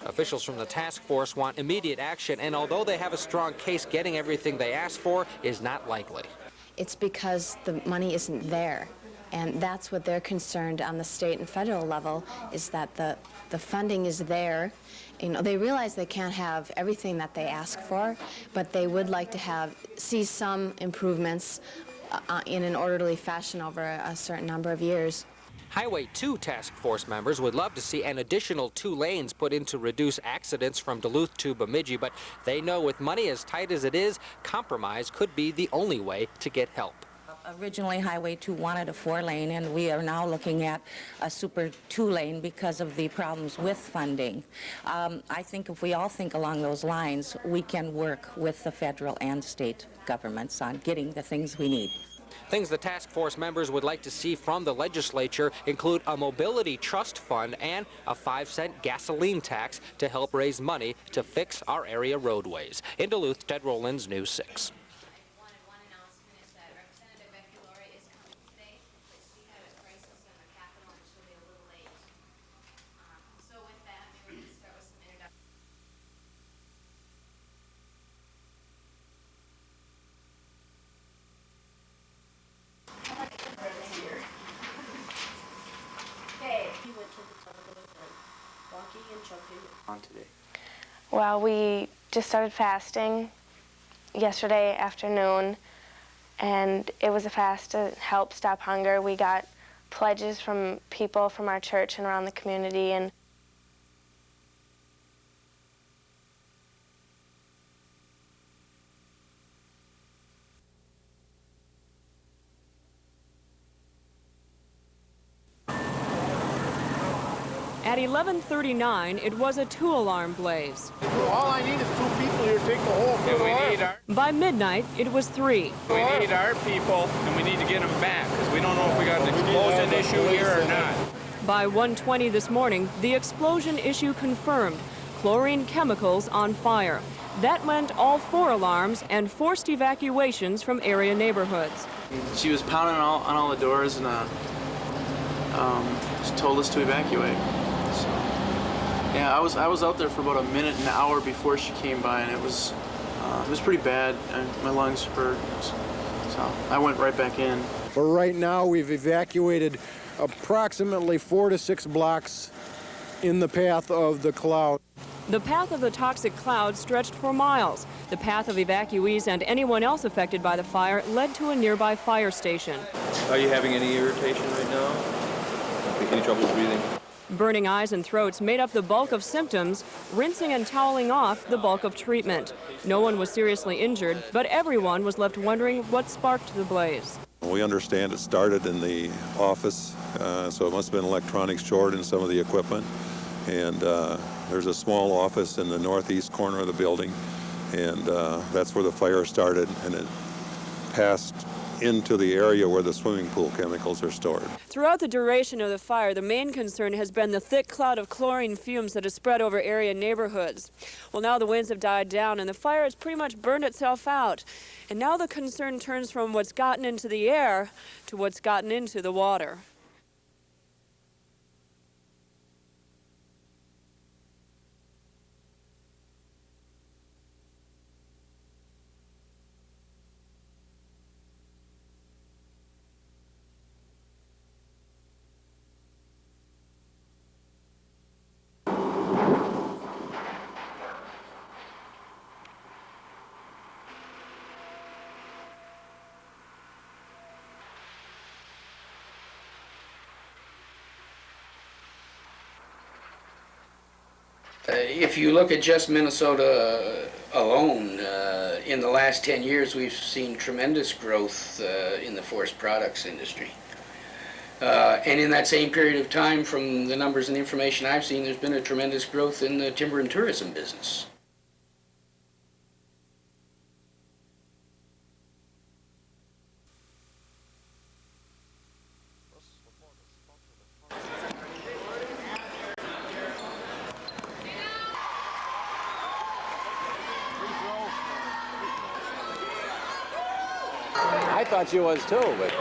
Officials from the task force want immediate action, and although they have a strong case, getting everything they asked for is not likely. It's because the money isn't there, and that's what they're concerned on the state and federal level, is that the funding is there. You know, they realize they can't have everything that they ask for, but they would like to see some improvements in an orderly fashion over a certain number of years. Highway 2 task force members would love to see an additional 2 lanes put in to reduce accidents from Duluth to Bemidji, but they know with money as tight as it is, compromise could be the only way to get help. Originally, Highway 2 wanted a 4-lane, and we are now looking at a super 2-lane because of the problems with funding. I think if we all think along those lines, we can work with the federal and state governments on getting the things we need. Things the task force members would like to see from the legislature include a mobility trust fund and a 5-cent gasoline tax to help raise money to fix our area roadways. In Duluth, Ted Rollins, News 6. On today? Well, we just started fasting yesterday afternoon, and it was a fast to help stop hunger. We got pledges from people from our church and around the community, and At 11:39, it was a 2-alarm blaze. All I need is 2 people here to take the whole floor. By midnight, it was 3. We need our people, and we need to get them back, because we don't know if we got an explosion issue here or not. By 1:20 this morning, the explosion issue confirmed. Chlorine chemicals on fire. That meant all 4 alarms and forced evacuations from area neighborhoods. She was pounding on all the doors and she told us to evacuate. So, yeah, I was out there for about a minute, an hour before she came by, and it was pretty bad. My lungs hurt, so I went right back in. But right now, we've evacuated approximately 4 to 6 blocks in the path of the cloud. The path of the toxic cloud stretched for miles. The path of evacuees and anyone else affected by the fire led to a nearby fire station. Are you having any irritation right now? Any trouble breathing? Burning eyes and throats made up the bulk of symptoms, rinsing and toweling off the bulk of treatment. No one was seriously injured, but everyone was left wondering what sparked the blaze. We understand it started in the office, so it must have been electronics short in some of the equipment. And there's a small office in the northeast corner of the building, and that's where the fire started, and it passed into the area where the swimming pool chemicals are stored. Throughout the duration of the fire, the main concern has been the thick cloud of chlorine fumes that has spread over area neighborhoods. Well, now the winds have died down and the fire has pretty much burned itself out. And now the concern turns from what's gotten into the air to what's gotten into the water. If you look at just Minnesota alone, in the last 10 years, we've seen tremendous growth in the forest products industry. And in that same period of time, from the numbers and the information I've seen, there's been a tremendous growth in the timber and tourism business. I thought she was too, but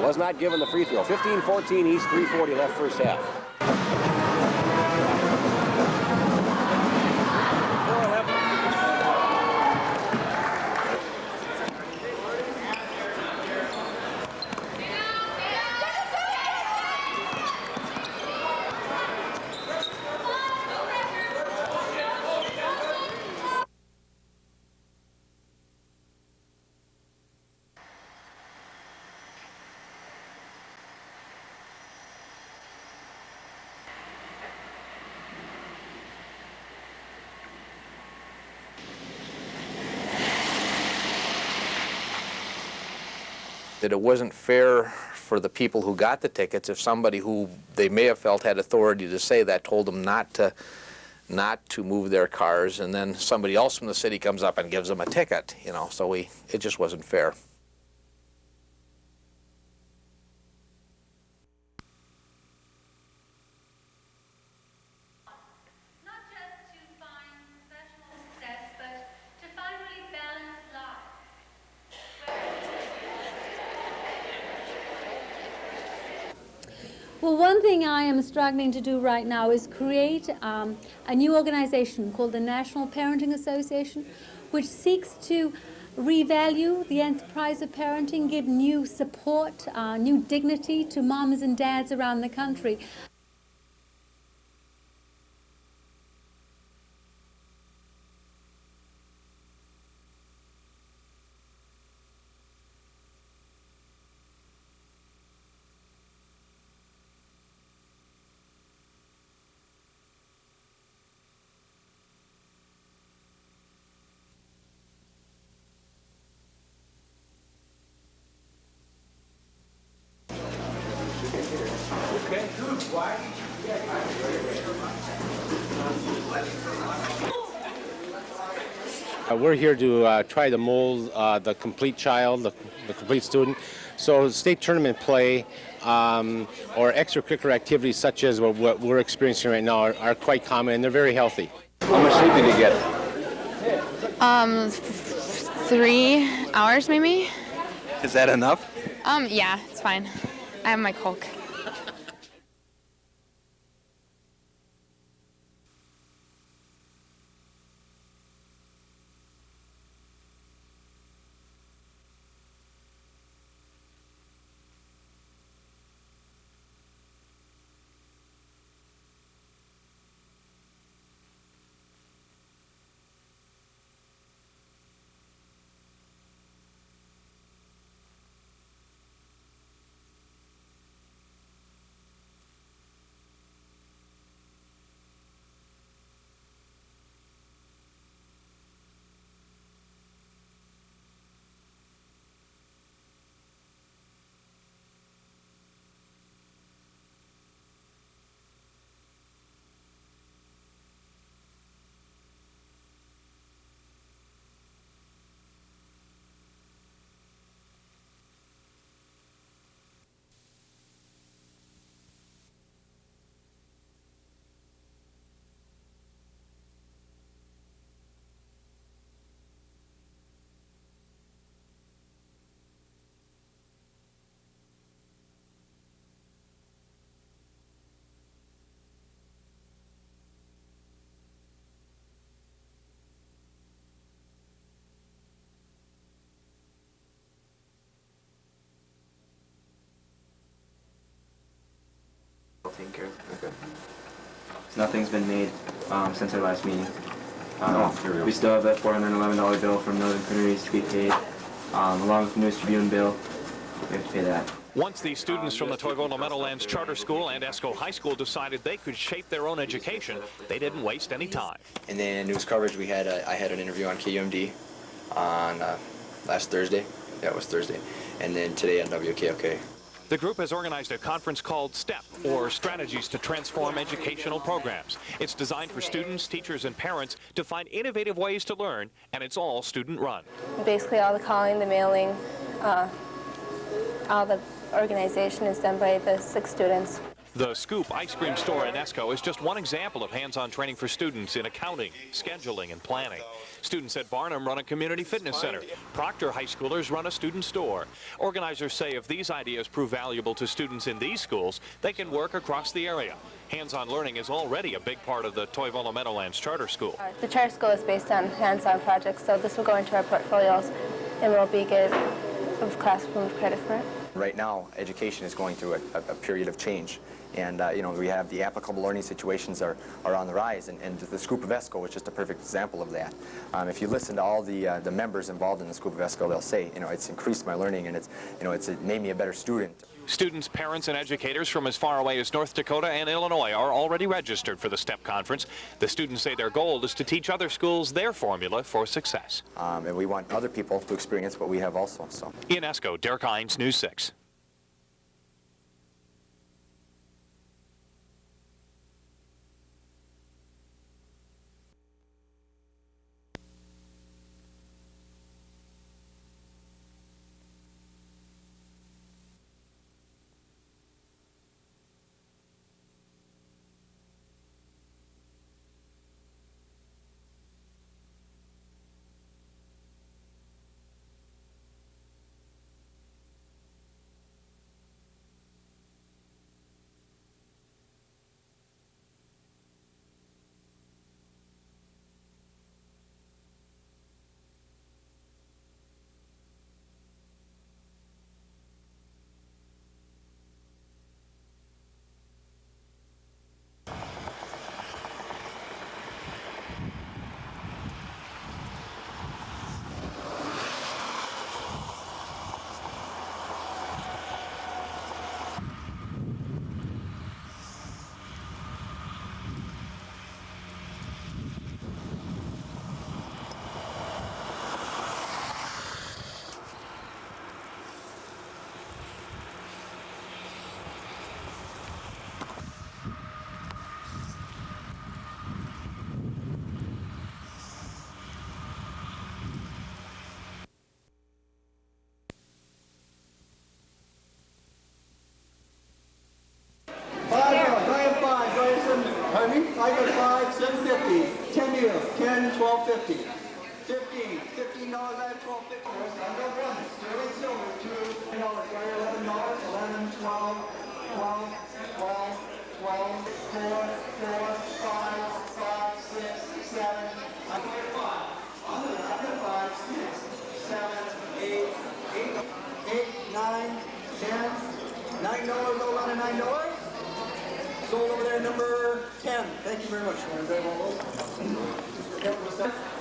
was not given the free throw. 15-14 East, 3:40 left first half. That it wasn't fair for the people who got the tickets if somebody who they may have felt had authority to say that told them not to move their cars, and then somebody else from the city comes up and gives them a ticket, you know, so it just wasn't fair. Well, one thing I am struggling to do right now is create a new organization called the National Parenting Association, which seeks to revalue the enterprise of parenting, give new support, new dignity to moms and dads around the country. We're here to try to mold the complete child, the complete student. So state tournament play or extracurricular activities such as what we're experiencing right now are quite common, and they're very healthy. How much sleep did you get? 3 hours maybe. Is that enough? Yeah, it's fine. I have my Coke. Taken care of. Okay. So nothing's been made since our last meeting. We still have that $411 bill from Northern Prairies to be paid, along with the News Tribune bill. We have to pay that. Once these students from the Toivola Meadowlands Charter School and ESCO High School decided they could shape their own education, they didn't waste any time. And then news coverage, I had an interview on KUMD on last Thursday. Yeah, it was Thursday. And then today on WKOK. The group has organized a conference called STEP, or Strategies to Transform Educational Programs. It's designed for students, teachers, and parents to find innovative ways to learn, and it's all student-run. Basically, all the calling, the mailing, all the organization is done by the 6 students. The Scoop ice cream store in ESCO is just one example of hands-on training for students in accounting, scheduling, and planning. Students at Barnum run a community fitness center. Proctor high schoolers run a student store. Organizers say if these ideas prove valuable to students in these schools, they can work across the area. Hands-on learning is already a big part of the Toivola Meadowlands Charter School. The charter school is based on hands-on projects, so this will go into our portfolios and we'll be good of classroom credit for it. Right now, education is going through a period of change. And, you know, we have the applicable learning situations are on the rise, and the Scoop of ESCO is just a perfect example of that. If you listen to all the members involved in the Scoop of ESCO, they'll say, you know, it's increased my learning and it made me a better student. Students, parents, and educators from as far away as North Dakota and Illinois are already registered for the STEP conference. The students say their goal is to teach other schools their formula for success. And we want other people to experience what we have also. So. In ESCO, Derek Hines, News 6. I got 5, 750, 10 deals, 10, 12.50, 15, $15, I have 12.50. I got one, sterling silver, $2, $11, $11, 12, 12, 12, 12, 4, 4, 5, 5, 6, 7, I got 5, 6, 7, 8, 9, 10, $9, $9. Sold over there, number 10. Thank you very much.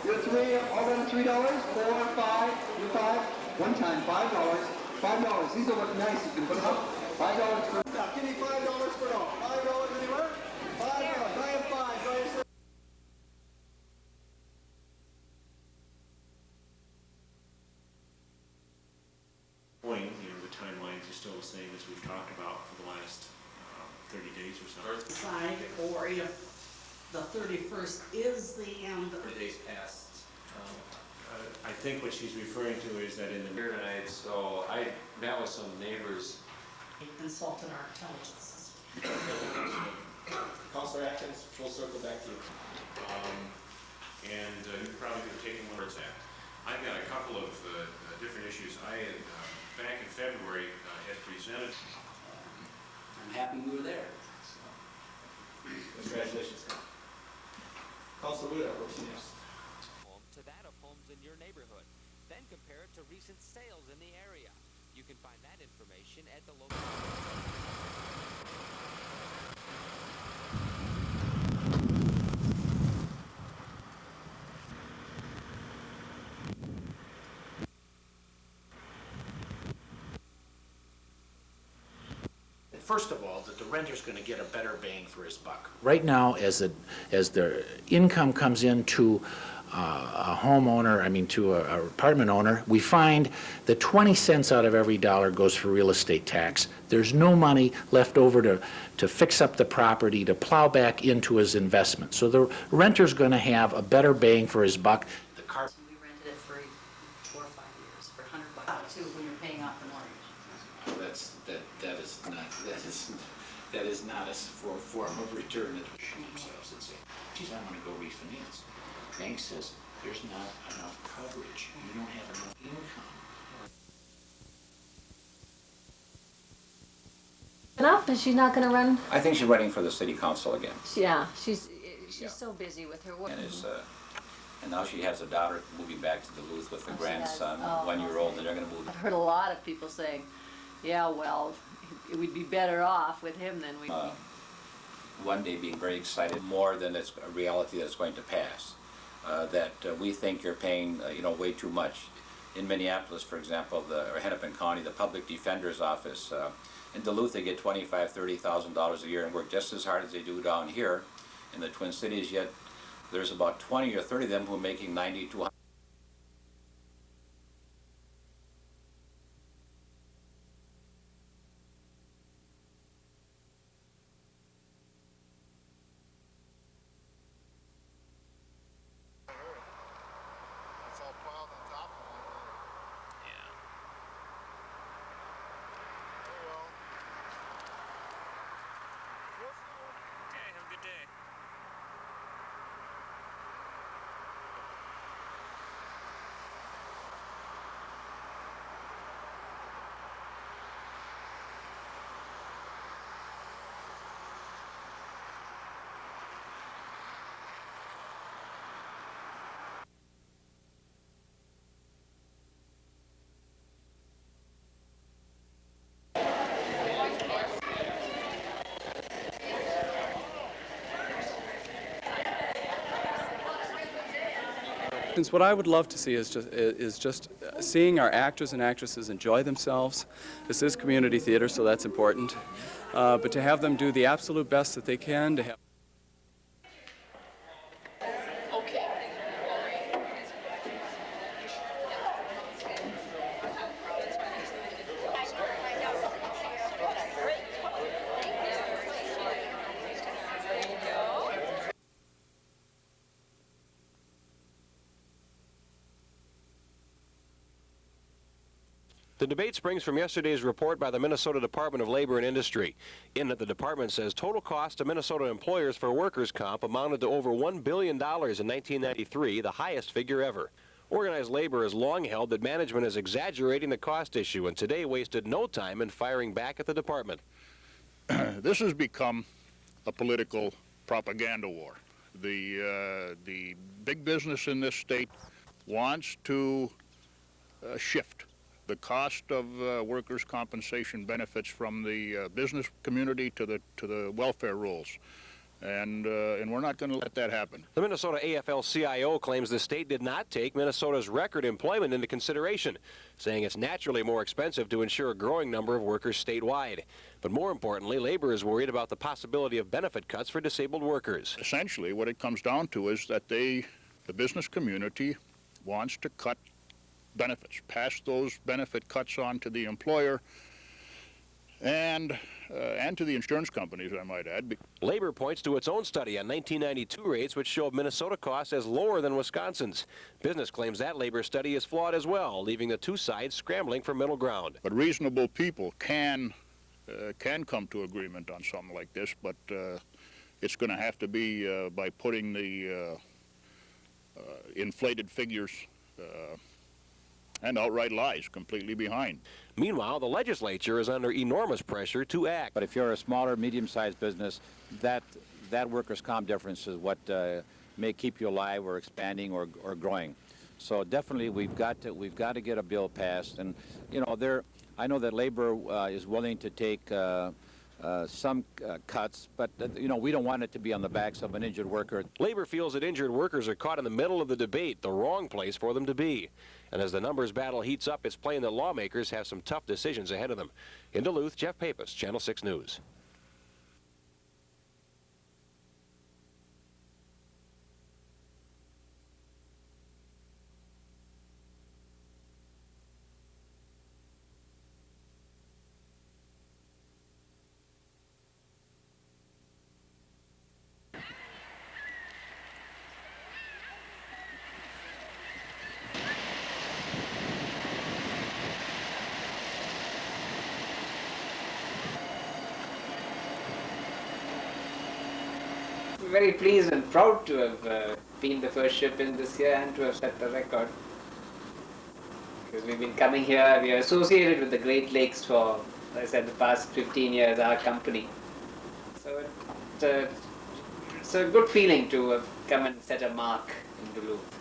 You're 3, all in $3, 4, 5, you're 5. One time, $5, $5. These will look nice. You can put them up. $5 for stop. Give me $5 for it all. $5 anywhere? $5. I have 5. Go ahead. Point, you know, the timelines are still the same as we've talked about for the last 30 days or so. Decide, or if the 31st is the end. The days passed. I think what she's referring to is that in the here tonight, so I met with some neighbors. Consulted our intelligence. Councilor Atkins, full circle back to you. And you probably could have taken one words at. I've got a couple of different issues. I had, back in February, had presented. I'm happy we were there. Congratulations. Councilor Wood, what's next? To that of homes in your neighborhood. Then compare it to recent sales in the area. You can find that information at the local. first of all, that the renter's going to get a better bang for his buck. Right now, as their income comes into a homeowner, I mean to a apartment owner, we find that 20 cents out of every dollar goes for real estate tax. There's no money left over to fix up the property, to plow back into his investment. So the renter's going to have a better bang for his buck. The car. We rented it for 4 or 5 years for $100 too when you're paying off the mortgage. That is not a form of return that we shoot themselves and say, geez, I want to go refinance. Bank says there's not enough coverage. You don't have enough income. Enough? Is she not going to run? I think she's running for the city council again. Yeah, she's so busy with her work. And now she has a daughter moving back to Duluth with a grandson, 1-year-old, and they're going to move. I've heard a lot of people saying, yeah, well, we'd be better off with him than we. One day being very excited, more than it's a reality that it's going to pass. That we think you're paying, way too much. In Minneapolis, for example, or Hennepin County, the public defender's office, in Duluth they get $25,000, $30,000 a year and work just as hard as they do down here in the Twin Cities, yet there's about 20 or 30 of them who are making $90,000 to $100,000. What I would love to see is just seeing our actors and actresses enjoy themselves. This is community theater, so that's important. But to have them do the absolute best that they can, to have The debate springs from yesterday's report by the Minnesota Department of Labor and Industry. In it, the department says total cost to Minnesota employers for workers' comp amounted to over $1 billion in 1993, the highest figure ever. Organized labor has long held that management is exaggerating the cost issue and today wasted no time in firing back at the department. This has become a political propaganda war. The big business in this state wants to shift the cost of workers' compensation benefits from the business community to the welfare rolls, and we're not going to let that happen. The Minnesota AFL-CIO claims the state did not take Minnesota's record employment into consideration, saying it's naturally more expensive to insure a growing number of workers statewide. But more importantly, labor is worried about the possibility of benefit cuts for disabled workers. Essentially, what it comes down to is that the business community wants to cut benefits, pass those benefit cuts on to the employer and to the insurance companies, I might add. Labor points to its own study on 1992 rates, which showed Minnesota costs as lower than Wisconsin's. Business claims that labor study is flawed as well, leaving the two sides scrambling for middle ground. But reasonable people can come to agreement on something like this, but it's going to have to be by putting the inflated figures and outright lies completely behind. Meanwhile, the legislature is under enormous pressure to act. But if you're a smaller, medium-sized business, that workers' comp difference is what may keep you alive or expanding or growing. So definitely we've got to get a bill passed. And I know that labor is willing to take some cuts, but you know, we don't want it to be on the backs of an injured worker. Labor feels that injured workers are caught in the middle of the debate, the wrong place for them to be. And as the numbers battle heats up, it's plain that lawmakers have some tough decisions ahead of them. In Duluth, Jeff Pappas, Channel 6 News. Very pleased and proud to have been the first ship in this year and to have set the record. Because we've been coming here, we are associated with the Great Lakes for, as I said, the past 15 years, our company. So it's a good feeling to have come and set a mark in Duluth.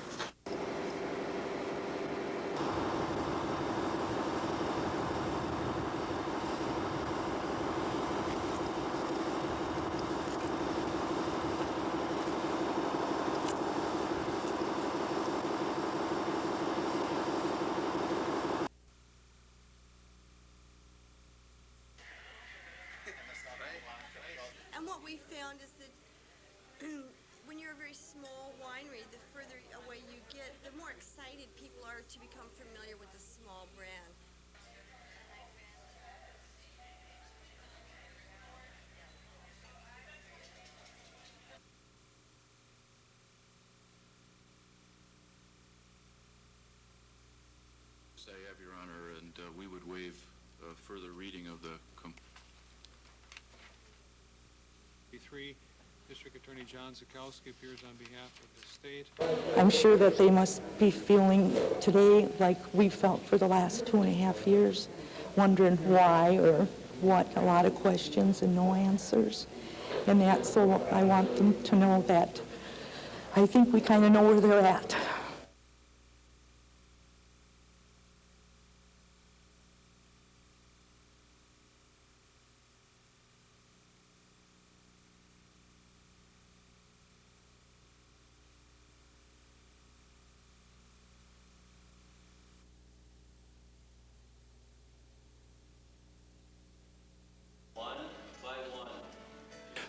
And what we found is that when you're a very small winery, the further away you get, the more excited people are to become familiar with the small brand. I have, Your Honor, and we would waive further reading of the 3, District Attorney John Zukowski appears on behalf of the state. I'm sure that they must be feeling today like we felt for the last 2.5 years, wondering why or what, a lot of questions and no answers. And that's so I want them to know that I think we kind of know where they're at.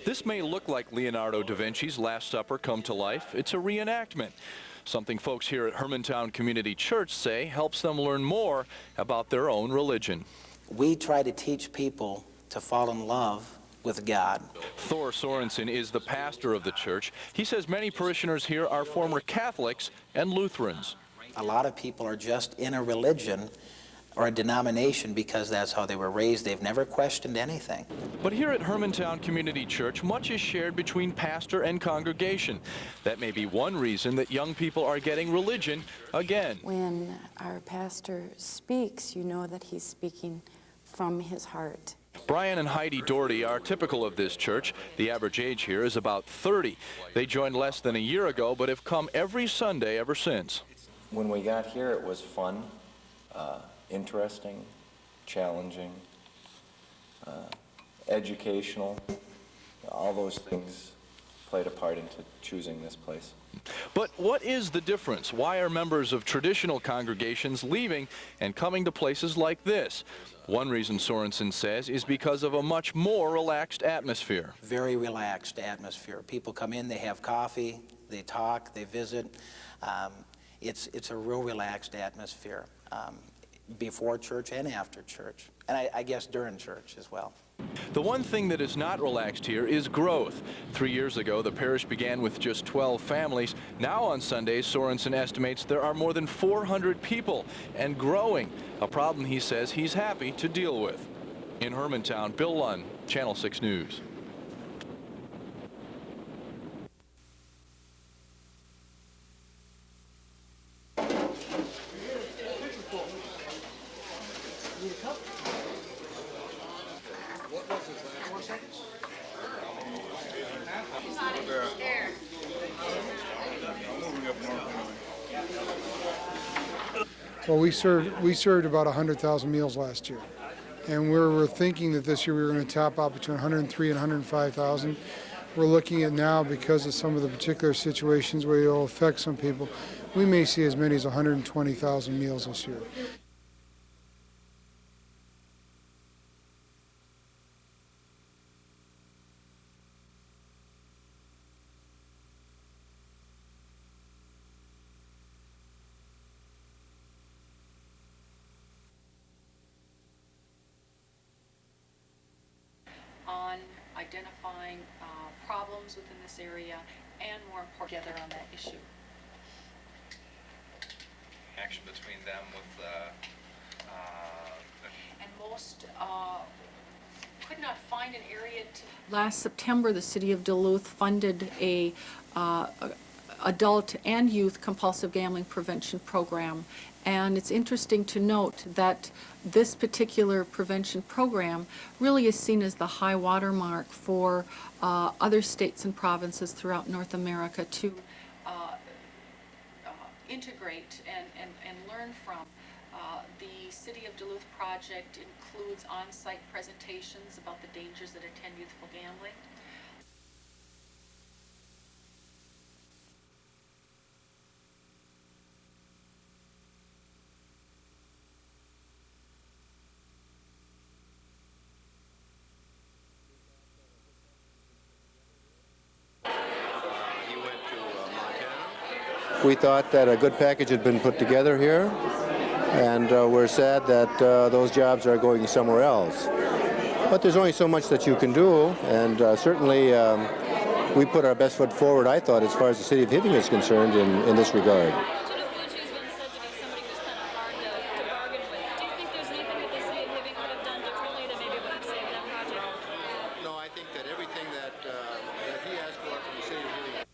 This may look like Leonardo da Vinci's Last Supper come to life. It's a reenactment. Something folks here at Hermantown Community Church say helps them learn more about their own religion. We try to teach people to fall in love with God. Thor Sorensen is the pastor of the church. He says many parishioners here are former Catholics and Lutherans. A lot of people are just in a religion or a denomination because that's how they were raised. They've never questioned anything. But here at Hermantown Community Church, much is shared between pastor and congregation. That may be one reason that young people are getting religion again. When our pastor speaks, you know that he's speaking from his heart. Brian and Heidi Doherty are typical of this church. The average age here is about 30. They joined less than a year ago, but have come every Sunday ever since. When we got here, it was fun, interesting, challenging, educational. All those things played a part into choosing this place. But what is the difference? Why are members of traditional congregations leaving and coming to places like this? One reason Sorensen says is because of a much more relaxed atmosphere. Very relaxed atmosphere. People come in, they have coffee, they talk, they visit. It's a real relaxed atmosphere before church and after church, and I guess during church as well. The one thing that is not relaxed here is growth. 3 years ago, the parish began with just 12 families. Now on Sundays, Sorensen estimates there are more than 400 people and growing, a problem he says he's happy to deal with. In Hermantown, Bill Lunn, Channel 6 News. Well, we served about 100,000 meals last year, and we're thinking that this year we were going to top out between 103 and 105,000. We're looking at now, because of some of the particular situations where it will affect some people, we may see as many as 120,000 meals this year. On identifying problems within this area and more important together on that issue. Action between them with and most could not find an area to. Last September, the City of Duluth funded a adult and youth compulsive gambling prevention program. And it's interesting to note that this particular prevention program really is seen as the high watermark for other states and provinces throughout North America to integrate and learn from. The City of Duluth project includes on-site presentations about the dangers that attend youthful gambling. We thought that a good package had been put together here, and we're sad that those jobs are going somewhere else. But there's only so much that you can do, and certainly we put our best foot forward, I thought, as far as the city of Hibbing is concerned in this regard. No, I think that everything that he asked for from the city of Hibbing.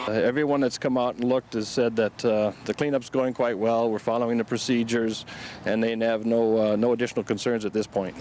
Everyone that's come out and looked has said that the cleanup's going quite well. We're following the procedures, and they have no additional concerns at this point.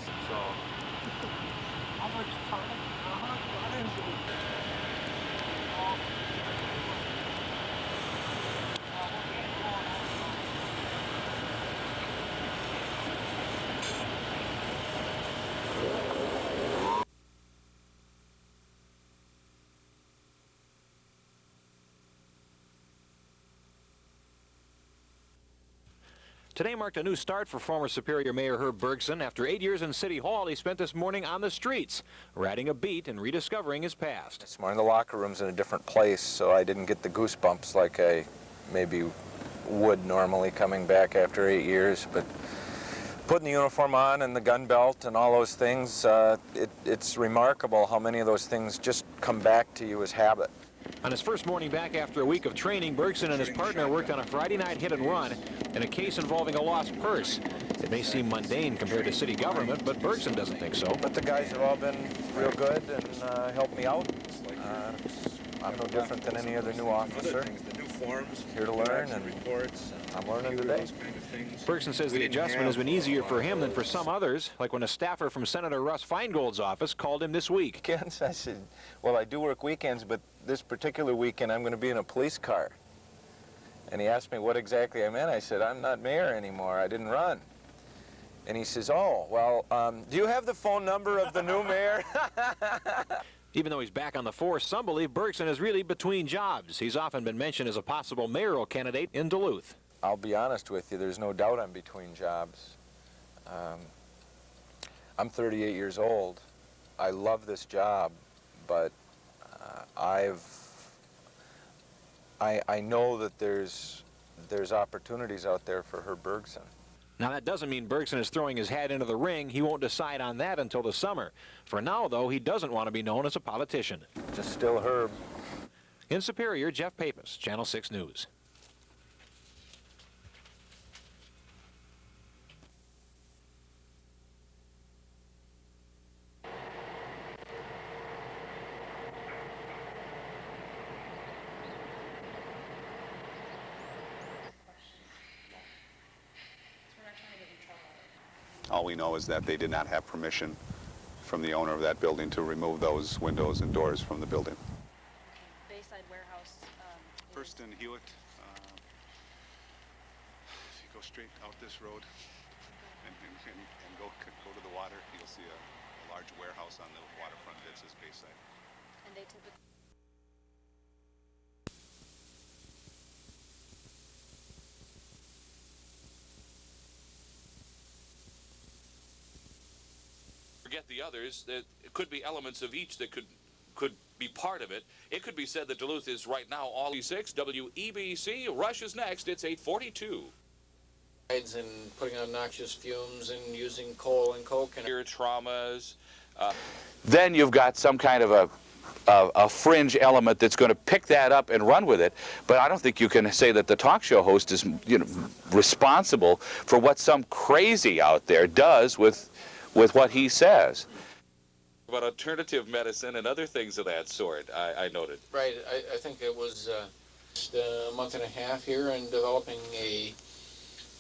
Today marked a new start for former Superior Mayor Herb Bergson. After 8 years in City Hall, he spent this morning on the streets, ratting a beat and rediscovering his past. This morning the locker room's in a different place, so I didn't get the goosebumps like I maybe would normally coming back after 8 years. But putting the uniform on and the gun belt and all those things, it's remarkable how many of those things just come back to you as habit. On his first morning back after a week of training, Bergson and his partner worked on a Friday night hit and run in a case involving a lost purse. It may seem mundane compared to city government, but Bergson doesn't think so. But the guys have all been real good and helped me out. I'm no different than any other new officer. The new forms, here to learn, and reports, I'm learning today. Bergson says the adjustment has been easier for him than for some others, like when a staffer from Senator Russ Feingold's office called him this week. Weekends, I said, well, I do work weekends, but this particular weekend I'm going to be in a police car. And he asked me what exactly I meant. I said, I'm not mayor anymore. I didn't run. And he says, oh, well, do you have the phone number of the new mayor? Even though he's back on the force, some believe Bergson is really between jobs. He's often been mentioned as a possible mayoral candidate in Duluth. I'll be honest with you, there's no doubt I'm between jobs. I'm 38 years old. I love this job, but I know that there's opportunities out there for Herb Bergson. Now, that doesn't mean Bergson is throwing his hat into the ring. He won't decide on that until the summer. For now, though, he doesn't want to be known as a politician. Just still Herb. In Superior, Jeff Pappas, Channel 6 News. all we know is that they did not have permission from the owner of that building to remove those windows and doors from the building. Bayside Warehouse. First in Hewitt, if you go straight out this road and go to the water, you'll see a large warehouse on the waterfront that says Bayside. And they typically forget the others. There could be elements of each that could be part of it. It could be said that Duluth is right now all E6. WEBC, Rush is next. It's 8:42. And putting on noxious fumes and using coal and coke and Ear traumas. Then you've got some kind of a fringe element that's going to pick that up and run with it. But I don't think you can say that the talk show host is, responsible for what some crazy out there does with what he says. About alternative medicine and other things of that sort, I noted. Right, I think it was just a month and a half here and developing a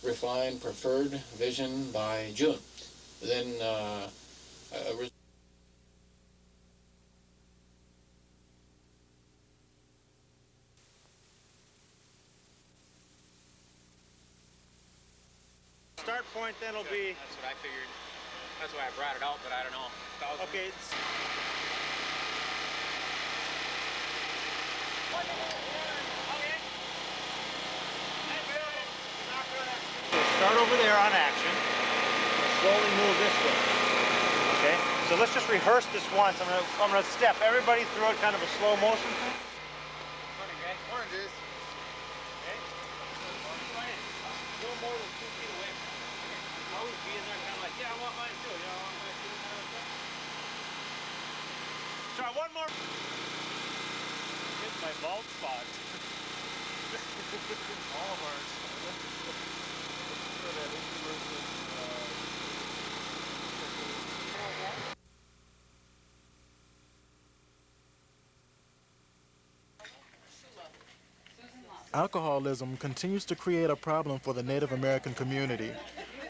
refined preferred vision by June. Then start point then will be. That's what I figured. That's why I brought it out, but I don't know. Okay. Start over there on action. And slowly move this way. Okay. So let's just rehearse this once. I'm gonna step everybody through it, kind of a slow motion thing. Morning, Greg. Morning, dude. Okay. No more than 2 feet away. Always be in there, kind of like, yeah, I want mine too. Yeah, I want mine too. Try one more. Hit my bald spot. All of ours. Alcoholism continues to create a problem for the Native American community.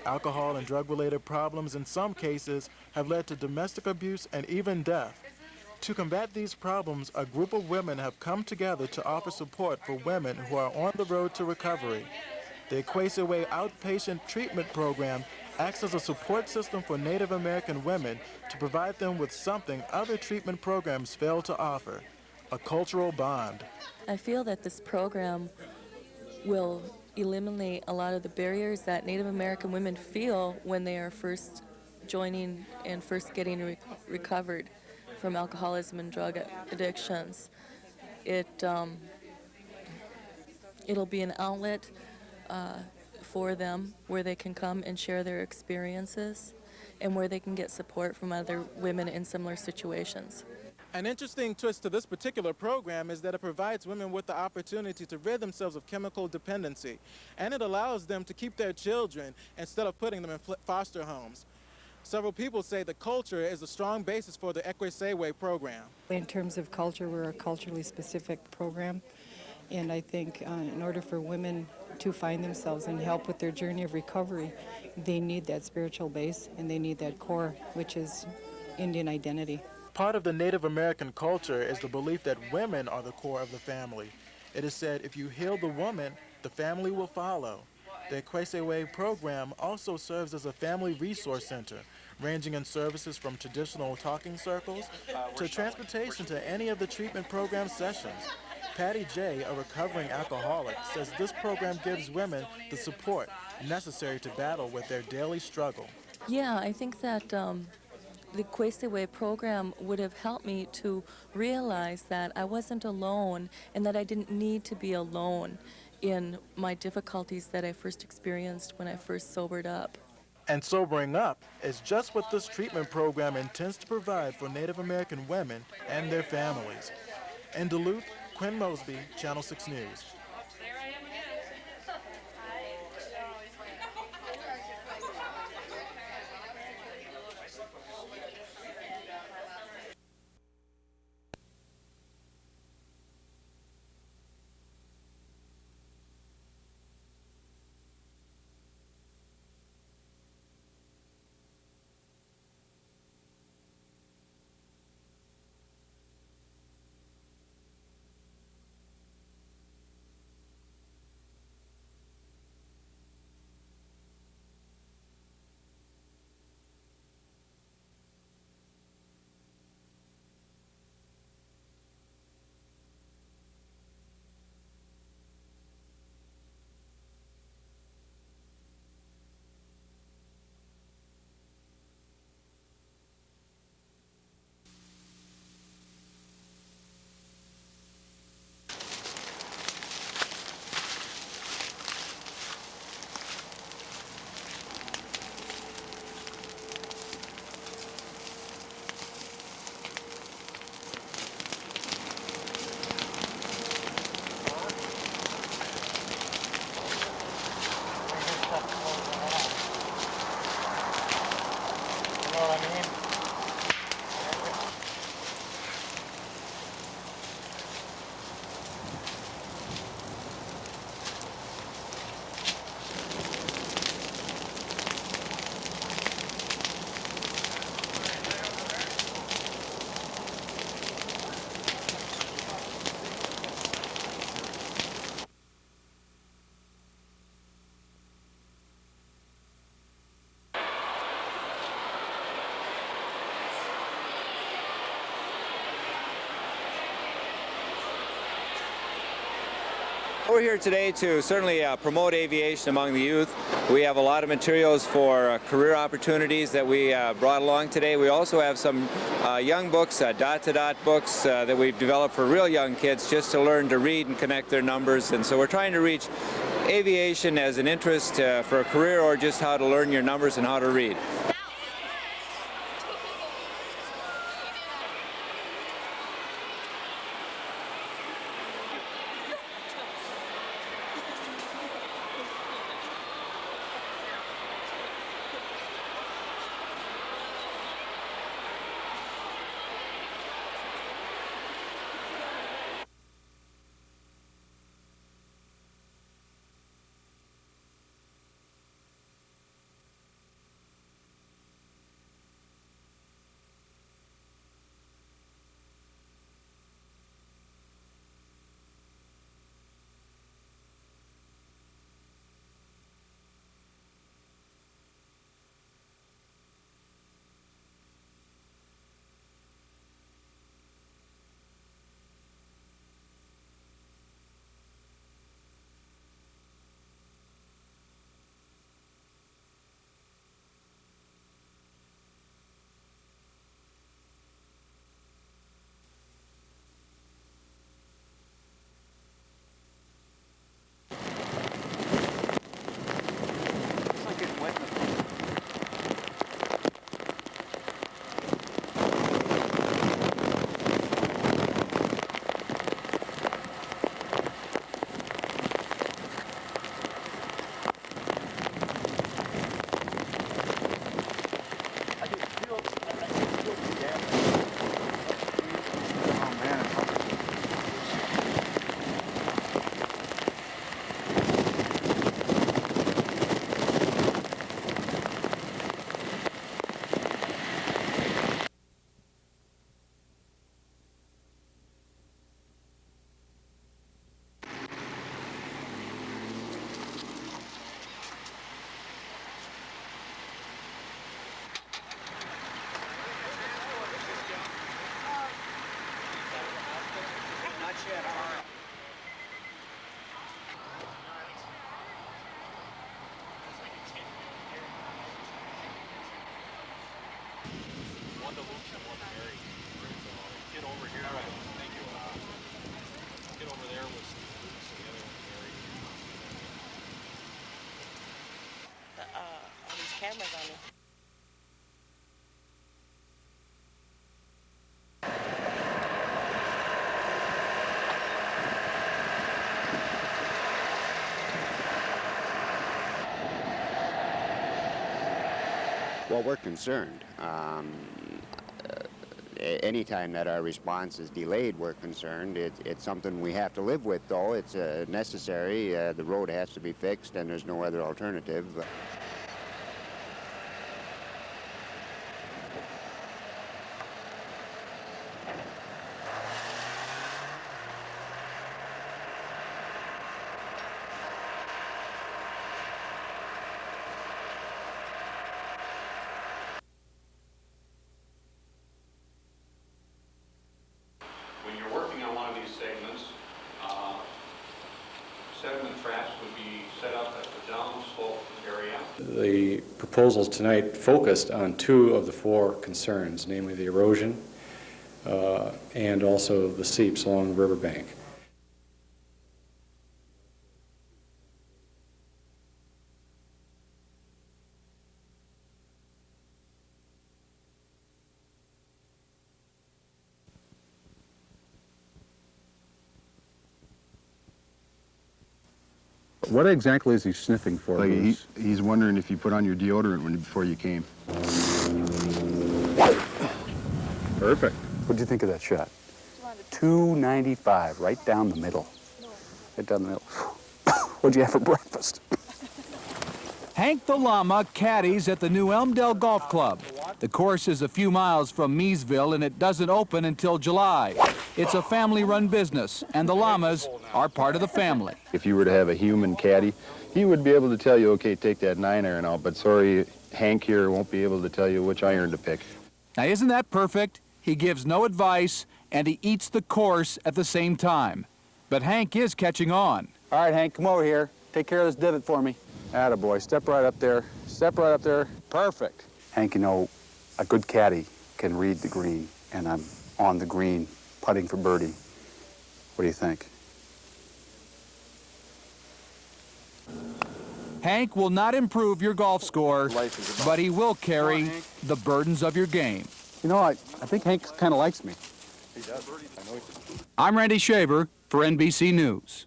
Alcohol and drug-related problems in some cases have led to domestic abuse and even death. To combat these problems, a group of women have come together to offer support for women who are on the road to recovery. The Equacy Outpatient Treatment Program acts as a support system for Native American women to provide them with something other treatment programs fail to offer, a cultural bond. I feel that this program will eliminate a lot of the barriers that Native American women feel when they are first joining and first getting recovered from alcoholism and drug addictions. It'll be an outlet for them where they can come and share their experiences and where they can get support from other women in similar situations. An interesting twist to this particular program is that it provides women with the opportunity to rid themselves of chemical dependency, and it allows them to keep their children instead of putting them in foster homes. Several people say the culture is a strong basis for the Equacy program. In terms of culture, we're a culturally specific program, and I think in order for women to find themselves and help with their journey of recovery, they need that spiritual base and they need that core, which is Indian identity. Part of the Native American culture is the belief that women are the core of the family. It is said if you heal the woman, the family will follow. The Equacy program also serves as a family resource center, ranging in services from traditional talking circles to transportation to any of the treatment program sessions. Patty J., a recovering alcoholic, says this program gives women the support necessary to battle with their daily struggle. Yeah, I think that the Equacy program would have helped me to realize that I wasn't alone and that I didn't need to be alone in my difficulties that I first experienced when I first sobered up. And sobering up is just what this treatment program intends to provide for Native American women and their families. In Duluth, Quinn Mosby, Channel 6 News. We're here today to certainly promote aviation among the youth. We have a lot of materials for career opportunities that we brought along today. We also have some young books, dot-to-dot books that we've developed for real young kids just to learn to read and connect their numbers. And so we're trying to reach aviation as an interest for a career, or just how to learn your numbers and how to read. Cameras on me. Well, we're concerned. Anytime that our response is delayed, we're concerned. It's something we have to live with, though. It's necessary. The road has to be fixed, and there's no other alternative. When you're working on one of these segments, sediment traps would be set up at the downslope area. The proposals tonight focused on two of the four concerns, namely the erosion and also the seeps along the riverbank. What exactly is he sniffing for? Like he's wondering if you put on your deodorant before you came. Perfect. What do you think of that shot? 295, right down the middle. Right down the middle. What'd you have for breakfast? Hank the Llama caddies at the New Elmdale Golf Club. The course is a few miles from Meesville and it doesn't open until July. It's a family-run business and the Llamas are part of the family. If you were to have a human caddy, he would be able to tell you, okay, take that 9-iron out, but sorry, Hank here won't be able to tell you which iron to pick. Now isn't that perfect? He gives no advice and he eats the course at the same time. But Hank is catching on. All right, Hank, come over here. Take care of this divot for me. Attaboy, step right up there. Step right up there. Perfect. Hank, you know, a good caddy can read the green, and I'm on the green putting for birdie. What do you think? Hank will not improve your golf score, but he will carry the burdens of your game. You know, I think Hank kind of likes me. He does. I know he does. I'm Randy Shaver for NBC News.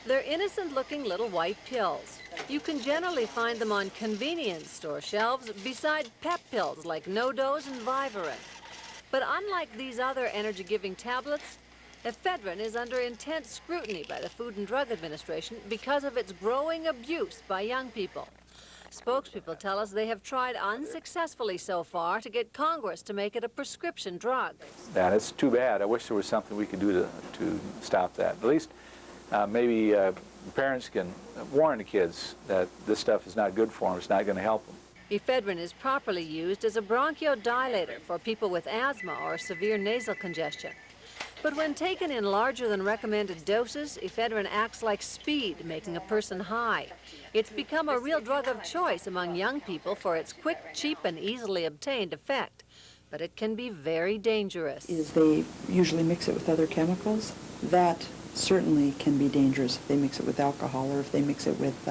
They're innocent-looking little white pills. You can generally find them on convenience store shelves beside pep pills like No-Dose and Vivarin. But unlike these other energy-giving tablets, ephedrine is under intense scrutiny by the Food and Drug Administration because of its growing abuse by young people. Spokespeople tell us they have tried unsuccessfully so far to get Congress to make it a prescription drug. And it's too bad. I wish there was something we could do to stop that. At least maybe parents can warn the kids that this stuff is not good for them. It's not going to help them. Ephedrine is properly used as a bronchodilator for people with asthma or severe nasal congestion. But when taken in larger than recommended doses, ephedrine acts like speed, making a person high. It's become a real drug of choice among young people for its quick, cheap, and easily obtained effect. But it can be very dangerous. They usually mix it with other chemicals. That certainly can be dangerous if they mix it with alcohol or if they mix it with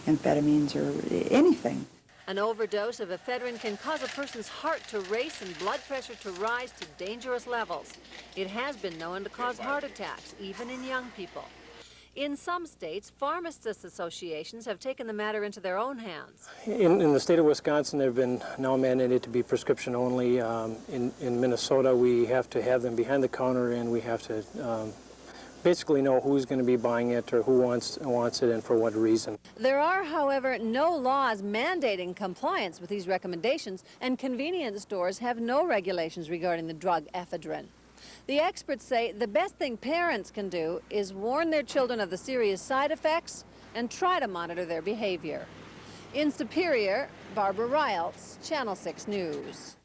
amphetamines or anything. An overdose of ephedrine can cause a person's heart to race and blood pressure to rise to dangerous levels. It has been known to cause heart attacks, even in young people. In some states, pharmacists associations have taken the matter into their own hands. In the state of Wisconsin, they've been now mandated to be prescription only. In Minnesota, we have to have them behind the counter, and we have to basically know who's going to be buying it or who wants it and for what reason. There are, however, no laws mandating compliance with these recommendations, and convenience stores have no regulations regarding the drug ephedrine. The experts say the best thing parents can do is warn their children of the serious side effects and try to monitor their behavior. In Superior, Barbara Riles, Channel 6 News.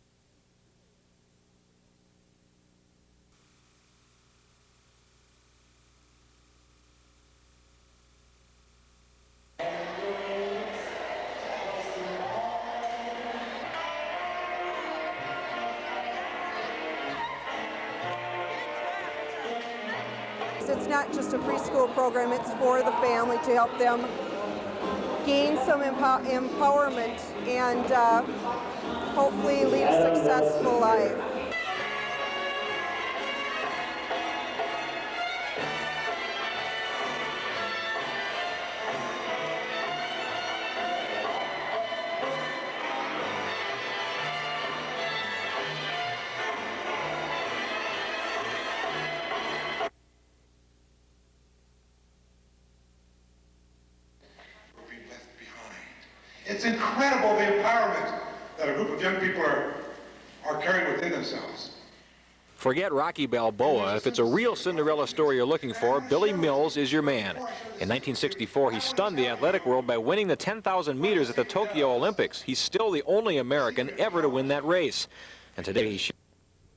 It's not just a preschool program, it's for the family to help them gain some empowerment and hopefully lead a successful life. It's incredible the empowerment that a group of young people are carrying within themselves. Forget Rocky Balboa. If it's a real Cinderella story you're looking for, Billy Mills is your man. In 1964, he stunned the athletic world by winning the 10,000 meters at the Tokyo Olympics. He's still the only American ever to win that race. And today he